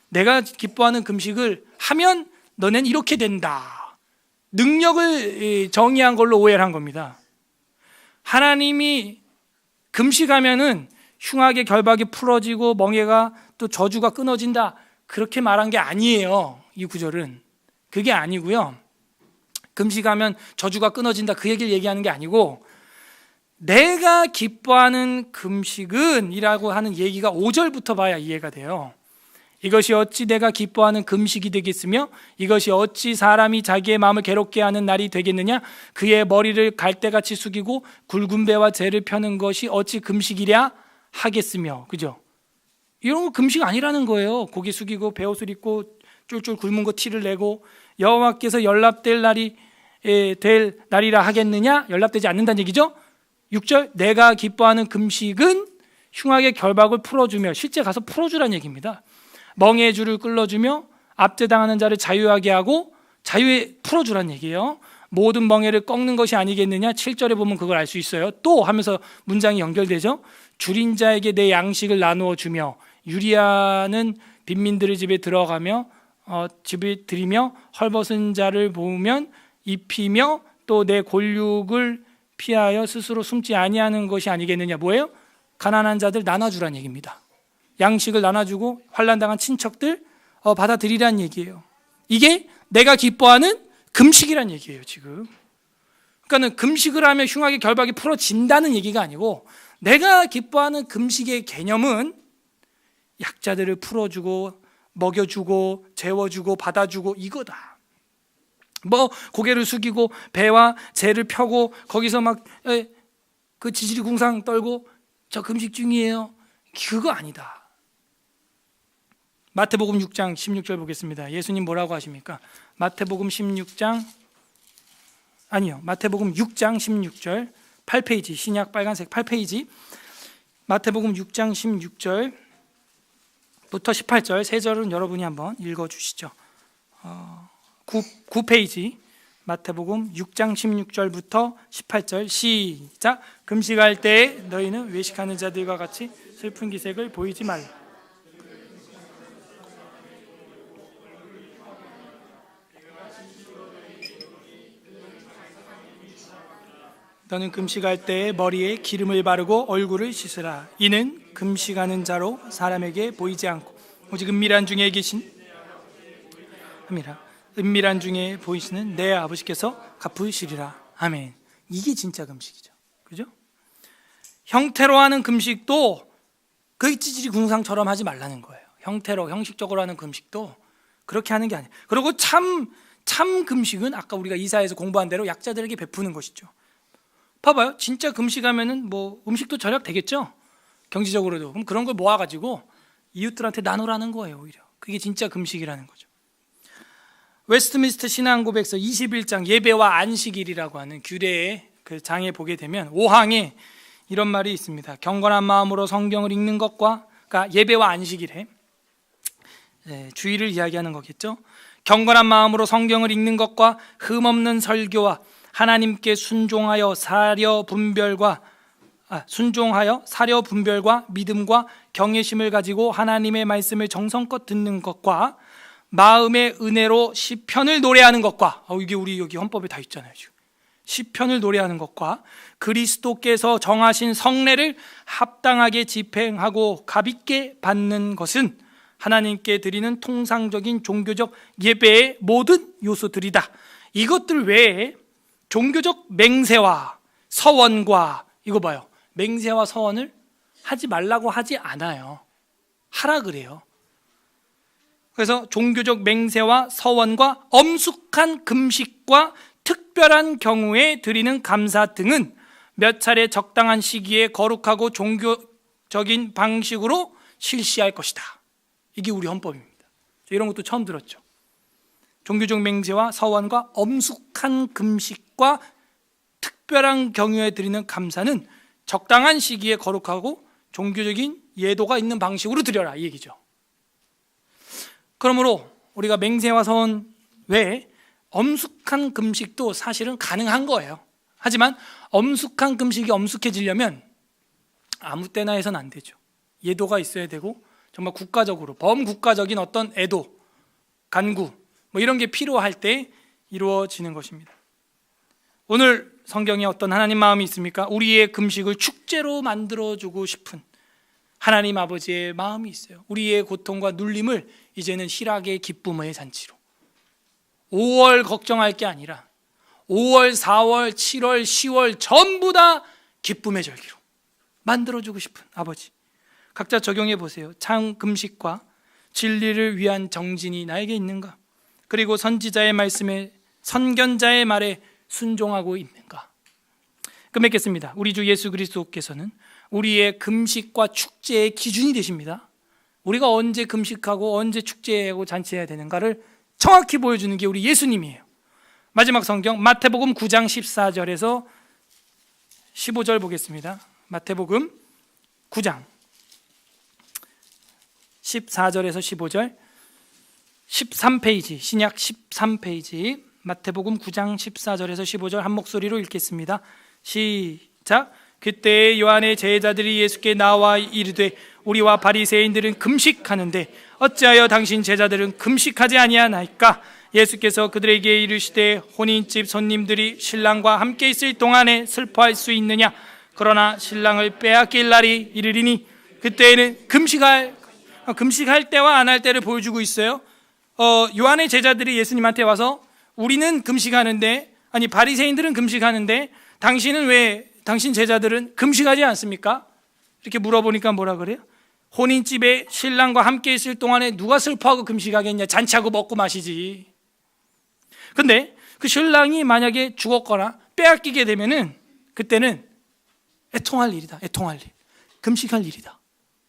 내가 기뻐하는 금식을 하면 너넨 이렇게 된다. 능력을 정의한 걸로 오해를 한 겁니다. 하나님이 금식하면은 흉악의 결박이 풀어지고 멍에가 또 저주가 끊어진다, 그렇게 말한 게 아니에요. 이 구절은 그게 아니고요. 금식하면 저주가 끊어진다, 그 얘기를 얘기하는 게 아니고, 내가 기뻐하는 금식은 이라고 하는 얘기가 5절부터 봐야 이해가 돼요. 이것이 어찌 내가 기뻐하는 금식이 되겠으며 이것이 어찌 사람이 자기의 마음을 괴롭게 하는 날이 되겠느냐. 그의 머리를 갈대같이 숙이고 굵은 배와 재를 펴는 것이 어찌 금식이랴 하겠으며. 그죠? 이런 거 금식 아니라는 거예요. 고개 숙이고 배옷을 입고 쫄쫄 굶은 거 티를 내고 여호와께서 연락될 날이라 하겠느냐. 연락되지 않는다는 얘기죠. 6절, 내가 기뻐하는 금식은 흉악의 결박을 풀어주며, 실제 가서 풀어주라는 얘기입니다. 멍에의 줄을 끌어주며 압제당하는 자를 자유하게 하고 자유에 풀어주란 얘기예요. 모든 멍에를 꺾는 것이 아니겠느냐. 7절에 보면 그걸 알 수 있어요. 또 하면서 문장이 연결되죠. 줄인 자에게 내 양식을 나누어 주며 유리아는 빈민들의 집에 들어가며 집에 들이며 헐벗은 자를 보면 입히며 또 내 골육을 피하여 스스로 숨지 아니하는 것이 아니겠느냐. 뭐예요? 가난한 자들 나눠주란 얘기입니다. 양식을 나눠주고 환난당한 친척들 받아들이란 얘기예요. 이게 내가 기뻐하는 금식이란 얘기예요. 지금 그러니까 금식을 하면 흉악의 결박이 풀어진다는 얘기가 아니고, 내가 기뻐하는 금식의 개념은 약자들을 풀어주고 먹여주고 재워주고 받아주고 이거다. 뭐 고개를 숙이고 배와 재를 펴고 거기서 막 그 지지리 궁상 떨고 저 금식 중이에요, 그거 아니다. 마태복음 6장 16절 보겠습니다. 예수님 뭐라고 하십니까? 마태복음 6장 16절 8페이지, 신약 빨간색 8페이지, 마태복음 6장 16절부터 18절, 세 절은 여러분이 한번 읽어주시죠. 9페이지 마태복음 6장 16절부터 18절 시작. 금식할 때에 너희는 외식하는 자들과 같이 슬픈 기색을 보이지 말라. 너는 금식할 때에 머리에 기름을 바르고 얼굴을 씻으라. 이는 금식하는 자로 사람에게 보이지 않고 오직 은밀한 중에 계신 은밀한 중에 보이시는 내 아버지께서 갚으시리라. 아멘. 이게 진짜 금식이죠. 그죠? 형태로 하는 금식도 그 찌질이 궁상처럼 하지 말라는 거예요. 형태로 형식적으로 하는 금식도 그렇게 하는 게 아니에요. 그리고 참 금식은 아까 우리가 이사에서 공부한 대로 약자들에게 베푸는 것이죠. 봐봐요. 진짜 금식하면은 뭐 음식도 절약되겠죠. 경제적으로도. 그럼 그런 걸 모아가지고 이웃들한테 나누라는 거예요. 오히려 그게 진짜 금식이라는 거죠. 웨스트민스터 신앙고백서 21장 예배와 안식일이라고 하는 규례의 그 장에 보게 되면 5항에 이런 말이 있습니다. 경건한 마음으로 성경을 읽는 것과, 그러니까 예배와 안식일에 주의를 이야기하는 거겠죠. 경건한 마음으로 성경을 읽는 것과 흠없는 설교와 하나님께 순종하여 사려 분별과 믿음과 경외심을 가지고 하나님의 말씀을 정성껏 듣는 것과 마음의 은혜로 시편을 노래하는 것과, 이게 우리 여기 헌법에 다 있잖아요. 지금 시편을 노래하는 것과 그리스도께서 정하신 성례를 합당하게 집행하고 값있게 받는 것은 하나님께 드리는 통상적인 종교적 예배의 모든 요소들이다. 이것들 외에 종교적 맹세와 서원과, 이거 봐요, 맹세와 서원을 하지 말라고 하지 않아요. 하라 그래요. 그래서 종교적 맹세와 서원과 엄숙한 금식과 특별한 경우에 드리는 감사 등은 몇 차례 적당한 시기에 거룩하고 종교적인 방식으로 실시할 것이다. 이게 우리 헌법입니다. 이런 것도 처음 들었죠. 종교적 맹세와 서원과 엄숙한 금식과 특별한 경우에 드리는 감사는 적당한 시기에 거룩하고 종교적인 예도가 있는 방식으로 드려라, 이 얘기죠. 그러므로 우리가 맹세와 서원 외에 엄숙한 금식도 사실은 가능한 거예요. 하지만 엄숙한 금식이 엄숙해지려면 아무 때나 해서는 안 되죠. 예도가 있어야 되고 정말 국가적으로 범국가적인 어떤 애도, 간구 뭐 이런 게 필요할 때 이루어지는 것입니다. 오늘 성경에 어떤 하나님 마음이 있습니까? 우리의 금식을 축제로 만들어주고 싶은 하나님 아버지의 마음이 있어요. 우리의 고통과 눌림을 이제는 희락의 기쁨의 잔치로, 5월 걱정할 게 아니라 5월, 4월, 7월, 10월 전부 다 기쁨의 절기로 만들어주고 싶은 아버지. 각자 적용해 보세요. 참 금식과 진리를 위한 정진이 나에게 있는가? 그리고 선지자의 말씀에, 선견자의 말에 순종하고 있는가? 끝맺겠습니다. 우리 주 예수 그리스도께서는 우리의 금식과 축제의 기준이 되십니다. 우리가 언제 금식하고 언제 축제하고 잔치해야 되는가를 정확히 보여주는 게 우리 예수님이에요. 마지막 성경 마태복음 9장 14절에서 15절 보겠습니다. 마태복음 9장 14절에서 15절, 13페이지, 신약 13페이지, 마태복음 9장 14절에서 15절 한 목소리로 읽겠습니다. 시작. 그때 요한의 제자들이 예수께 나와 이르되 우리와 바리새인들은 금식하는데 어찌하여 당신 제자들은 금식하지 아니하나이까? 예수께서 그들에게 이르시되 혼인집 손님들이 신랑과 함께 있을 동안에 슬퍼할 수 있느냐? 그러나 신랑을 빼앗길 날이 이르리니 그때에는 금식할 때와 안 할 때를 보여주고 있어요. 요한의 제자들이 예수님한테 와서 우리는 금식하는데, 아니 바리새인들은 금식하는데 당신 제자들은 금식하지 않습니까? 이렇게 물어보니까 뭐라 그래요? 혼인집에 신랑과 함께 있을 동안에 누가 슬퍼하고 금식하겠냐? 잔치하고 먹고 마시지. 근데 그 신랑이 만약에 죽었거나 빼앗기게 되면은 그때는 애통할 일이다. 애통할 일. 금식할 일이다.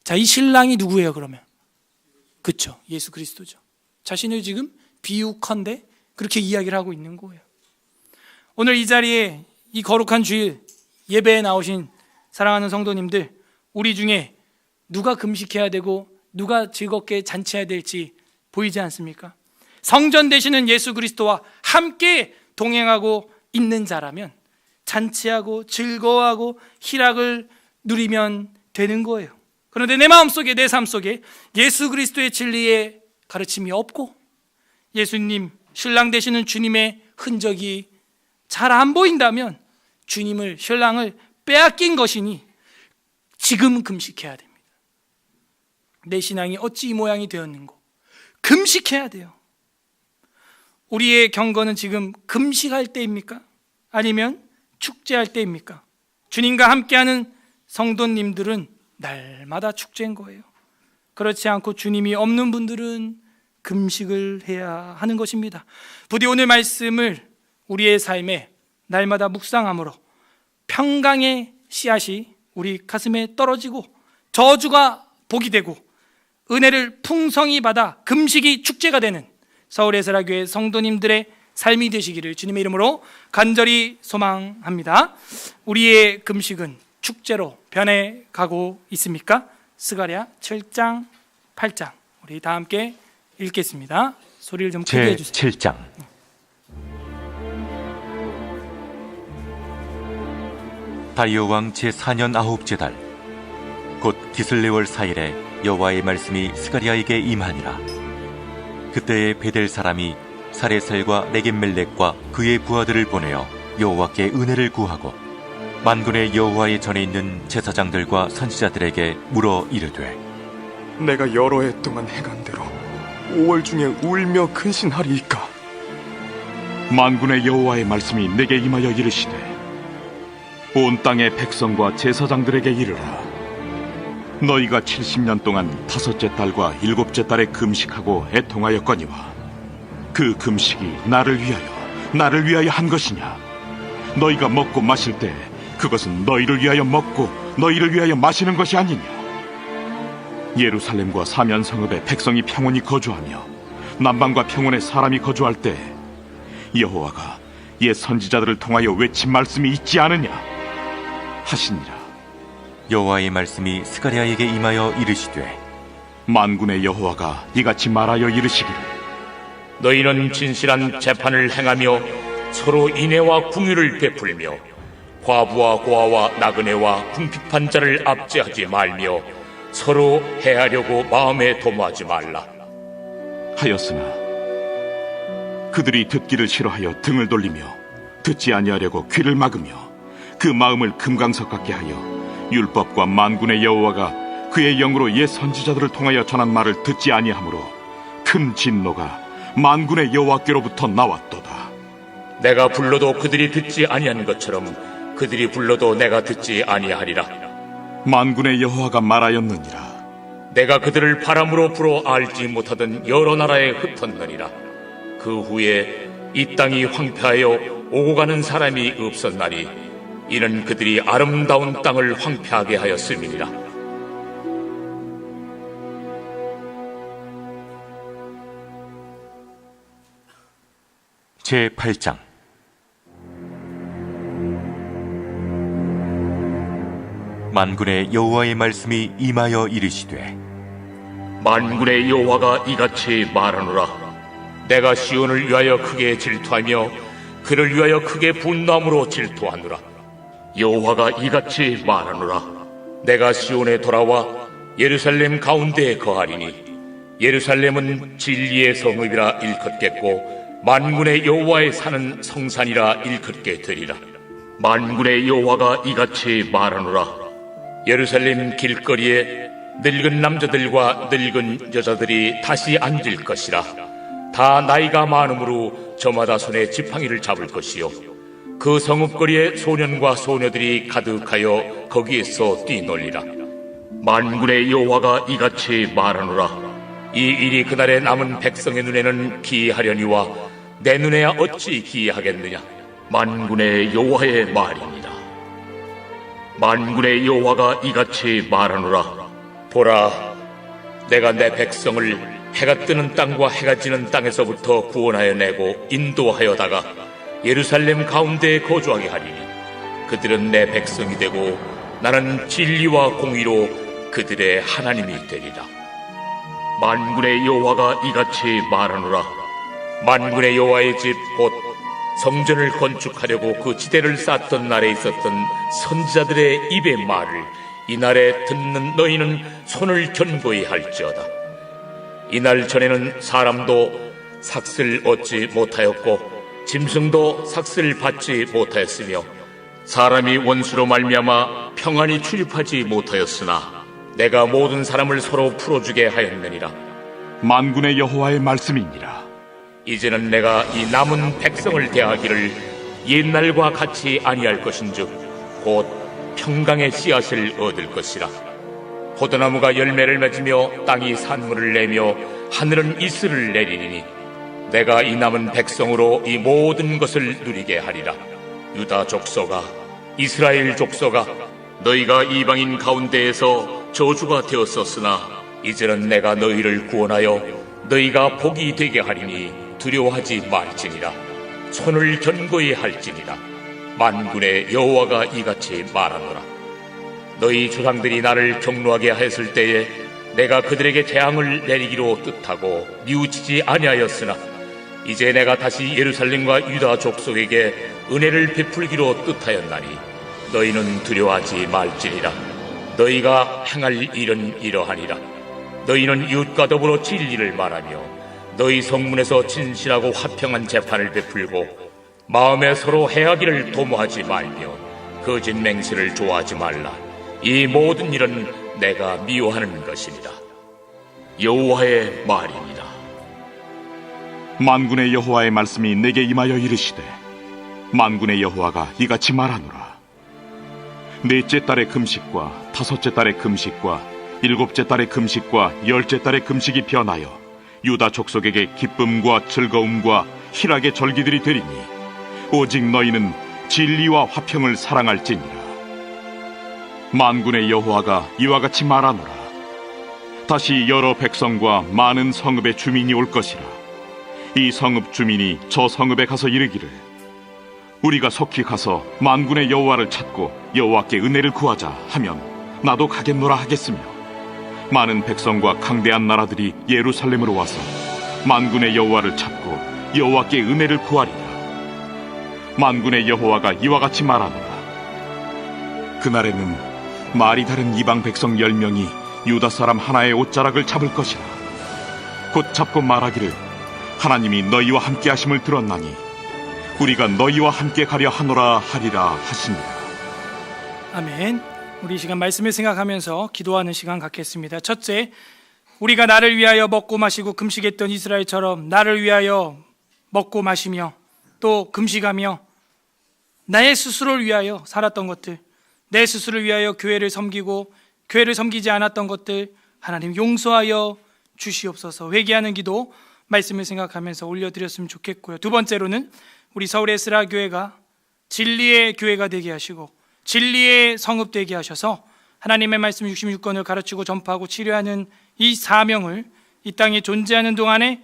자, 이 신랑이 누구예요, 그러면? 그렇죠. 예수 그리스도죠. 자신을 지금 비유컨대 그렇게 이야기를 하고 있는 거예요. 오늘 이 자리에 이 거룩한 주일 예배에 나오신 사랑하는 성도님들, 우리 중에 누가 금식해야 되고 누가 즐겁게 잔치해야 될지 보이지 않습니까? 성전 되시는 예수 그리스도와 함께 동행하고 있는 자라면 잔치하고 즐거워하고 희락을 누리면 되는 거예요. 그런데 내 마음속에, 내 삶 속에 예수 그리스도의 진리의 가르침이 없고 예수님, 신랑 되시는 주님의 흔적이 잘 안 보인다면 주님을, 신랑을 빼앗긴 것이니 지금 금식해야 됩니다. 내 신앙이 어찌 이 모양이 되었는고 금식해야 돼요. 우리의 경건은 지금 금식할 때입니까? 아니면 축제할 때입니까? 주님과 함께하는 성도님들은 날마다 축제인 거예요. 그렇지 않고 주님이 없는 분들은 금식을 해야 하는 것입니다. 부디 오늘 말씀을 우리의 삶에 날마다 묵상함으로 평강의 씨앗이 우리 가슴에 떨어지고 저주가 복이 되고 은혜를 풍성히 받아 금식이 축제가 되는 서울에스라교회 성도님들의 삶이 되시기를 주님의 이름으로 간절히 소망합니다. 우리의 금식은 축제로 변해가고 있습니까? 스가랴 7장 8장 우리 다 함께 읽겠습니다. 소리를 좀 크게 해주세요. 제7장 다리오 왕 제4년 9째 달 곧 기슬레월 4일에 여호와의 말씀이 스가랴에게 임하니라. 그때에 베델 사람이 사레살과 레겜멜렉과 그의 부하들을 보내어 여호와께 은혜를 구하고 만군의 여호와의 전에 있는 제사장들과 선지자들에게 물어 이르되 내가 여러 해 동안 행한 대로 5월 중에 울며 근신하리이까? 만군의 여호와의 말씀이 내게 임하여 이르시되 온 땅의 백성과 제사장들에게 이르라. 너희가 70년 동안 5째 달과 7째 달에 금식하고 애통하였거니와 그 금식이 나를 위하여 한 것이냐? 너희가 먹고 마실 때 그것은 너희를 위하여 먹고 너희를 위하여 마시는 것이 아니냐? 예루살렘과 사면 성읍에 백성이 평온히 거주하며 남방과 평온에 사람이 거주할 때 여호와가 옛 선지자들을 통하여 외친 말씀이 있지 않으냐 하시니라. 여호와의 말씀이 스가랴에게 임하여 이르시되 만군의 여호와가 이같이 말하여 이르시기를 너희는 진실한 재판을 행하며 서로 인애와 궁유를 베풀며 과부와 고아와 나그네와 궁핍한 자를 압제하지 말며 서로 해하려고 마음에 도모하지 말라 하였으나 그들이 듣기를 싫어하여 등을 돌리며 듣지 아니하려고 귀를 막으며 그 마음을 금강석 같게 하여 율법과 만군의 여호와가 그의 영으로 옛 선지자들을 통하여 전한 말을 듣지 아니하므로 큰 진노가 만군의 여호와께로부터 나왔도다. 내가 불러도 그들이 듣지 아니한 것처럼 그들이 불러도 내가 듣지 아니하리라. 만군의 여호와가 말하였느니라. 내가 그들을 바람으로 불어 알지 못하던 여러 나라에 흩었느니라. 그 후에 이 땅이 황폐하여 오고 가는 사람이 없었나니 이는 그들이 아름다운 땅을 황폐하게 하였음이니라. 제8장 만군의 여호와의 말씀이 임하여 이르시되 만군의 여호와가 이같이 말하노라. 내가 시온을 위하여 크게 질투하며 그를 위하여 크게 분노함으로 질투하노라. 여호와가 이같이 말하노라. 내가 시온에 돌아와 예루살렘 가운데에 거하리니 예루살렘은 진리의 성읍이라 일컫겠고 만군의 여호와의 사는 성산이라 일컫게 되리라. 만군의 여호와가 이같이 말하노라. 예루살렘 길거리에 늙은 남자들과 늙은 여자들이 다시 앉을 것이라. 다 나이가 많으므로 저마다 손에 지팡이를 잡을 것이요 그 성읍거리에 소년과 소녀들이 가득하여 거기에서 뛰놀리라. 만군의 여호와가 이같이 말하노라. 이 일이 그날에 남은 백성의 눈에는 기이하려니와 내 눈에야 어찌 기이하겠느냐. 만군의 여호와의 말이니라. 만군의 여호와가 이같이 말하노라. 보라, 내가 내 백성을 해가 뜨는 땅과 해가 지는 땅에서부터 구원하여 내고 인도하여다가 예루살렘 가운데에 거주하게 하리니 그들은 내 백성이 되고 나는 진리와 공의로 그들의 하나님이 되리라. 만군의 여호와가 이같이 말하노라. 만군의 여호와의 집 곧 성전을 건축하려고 그 지대를 쌓던 날에 있었던 선지자들의 입의 말을 이날에 듣는 너희는 손을 견고히 할지어다. 이날 전에는 사람도 삭슬 얻지 못하였고 짐승도 삭슬 받지 못하였으며 사람이 원수로 말미암아 평안히 출입하지 못하였으나 내가 모든 사람을 서로 풀어주게 하였느니라. 만군의 여호와의 말씀이니라. 이제는 내가 이 남은 백성을 대하기를 옛날과 같이 아니할 것인즉 곧 평강의 씨앗을 얻을 것이라. 포도나무가 열매를 맺으며 땅이 산물을 내며 하늘은 이슬을 내리니 내가 이 남은 백성으로 이 모든 것을 누리게 하리라. 유다 족속아, 이스라엘 족속아, 너희가 이방인 가운데에서 저주가 되었었으나 이제는 내가 너희를 구원하여 너희가 복이 되게 하리니 두려워하지 말지니라. 손을 견고히 할지니라. 만군의 여호와가 이같이 말하노라. 너희 조상들이 나를 경노하게 하였을 때에 내가 그들에게 재앙을 내리기로 뜻하고 뉘우치지 아니하였으나 이제 내가 다시 예루살렘과 유다 족속에게 은혜를 베풀기로 뜻하였나니 너희는 두려워하지 말지니라. 너희가 행할 일은 이러하니라. 너희는 이웃과 더불어 진리를 말하며 너희 성문에서 진실하고 화평한 재판을 베풀고 마음에 서로 해하기를 도모하지 말며 거짓 맹세를 좋아하지 말라. 이 모든 일은 내가 미워하는 것이니라. 여호와의 말이니라. 만군의 여호와의 말씀이 내게 임하여 이르시되 만군의 여호와가 이같이 말하노라. 넷째 달의 금식과 다섯째 달의 금식과 일곱째 달의 금식과 열째 달의 금식이 변하여 유다 족속에게 기쁨과 즐거움과 희락의 절기들이 되리니 오직 너희는 진리와 화평을 사랑할지니라. 만군의 여호와가 이와 같이 말하노라. 다시 여러 백성과 많은 성읍의 주민이 올 것이라. 이 성읍 주민이 저 성읍에 가서 이르기를 우리가 속히 가서 만군의 여호와를 찾고 여호와께 은혜를 구하자 하면 나도 가겠노라 하겠으며 많은 백성과 강대한 나라들이 예루살렘으로 와서 만군의 여호와를 찾고 여호와께 은혜를 구하리라. 만군의 여호와가 이와 같이 말하노라. 그날에는 말이 다른 이방 백성 10명이 유다 사람 하나의 옷자락을 잡을 것이라. 곧 잡고 말하기를 하나님이 너희와 함께 하심을 들었나니 우리가 너희와 함께 가려 하노라 하리라 하시니라. 아멘. 우리 이 시간 말씀을 생각하면서 기도하는 시간 갖겠습니다. 첫째, 우리가 나를 위하여 먹고 마시고 금식했던 이스라엘처럼 나를 위하여 먹고 마시며 또 금식하며 나의 스스로를 위하여 살았던 것들, 내 스스로를 위하여 교회를 섬기고 교회를 섬기지 않았던 것들 하나님 용서하여 주시옵소서. 회개하는 기도 말씀을 생각하면서 올려드렸으면 좋겠고요. 두 번째로는 우리 서울 에스라 교회가 진리의 교회가 되게 하시고 진리의 성읍 되게 하셔서 하나님의 말씀 66권을 가르치고 전파하고 치료하는 이 사명을 이 땅에 존재하는 동안에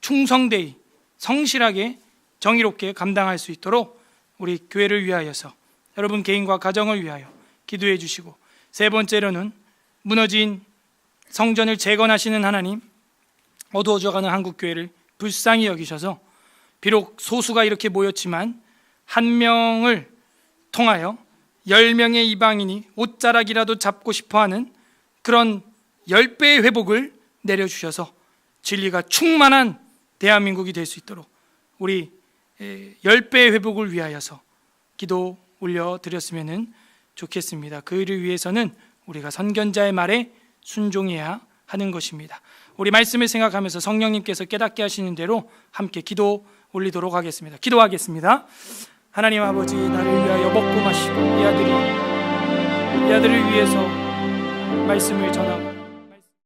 충성되이 성실하게 정의롭게 감당할 수 있도록 우리 교회를 위하여서 여러분 개인과 가정을 위하여 기도해 주시고, 세 번째로는 무너진 성전을 재건하시는 하나님, 어두워져가는 한국교회를 불쌍히 여기셔서 비록 소수가 이렇게 모였지만 한 명을 통하여 10명의 이방인이 옷자락이라도 잡고 싶어하는 그런 10배의 회복을 내려주셔서 진리가 충만한 대한민국이 될 수 있도록 우리 10배의 회복을 위하여서 기도 올려드렸으면 좋겠습니다. 그 일을 위해서는 우리가 선견자의 말에 순종해야 하는 것입니다. 우리 말씀을 생각하면서 성령님께서 깨닫게 하시는 대로 함께 기도 올리도록 하겠습니다. 기도하겠습니다. 하나님 아버지, 나를 위하여 먹고 마시고 이 아들을 위해서 말씀을 전하고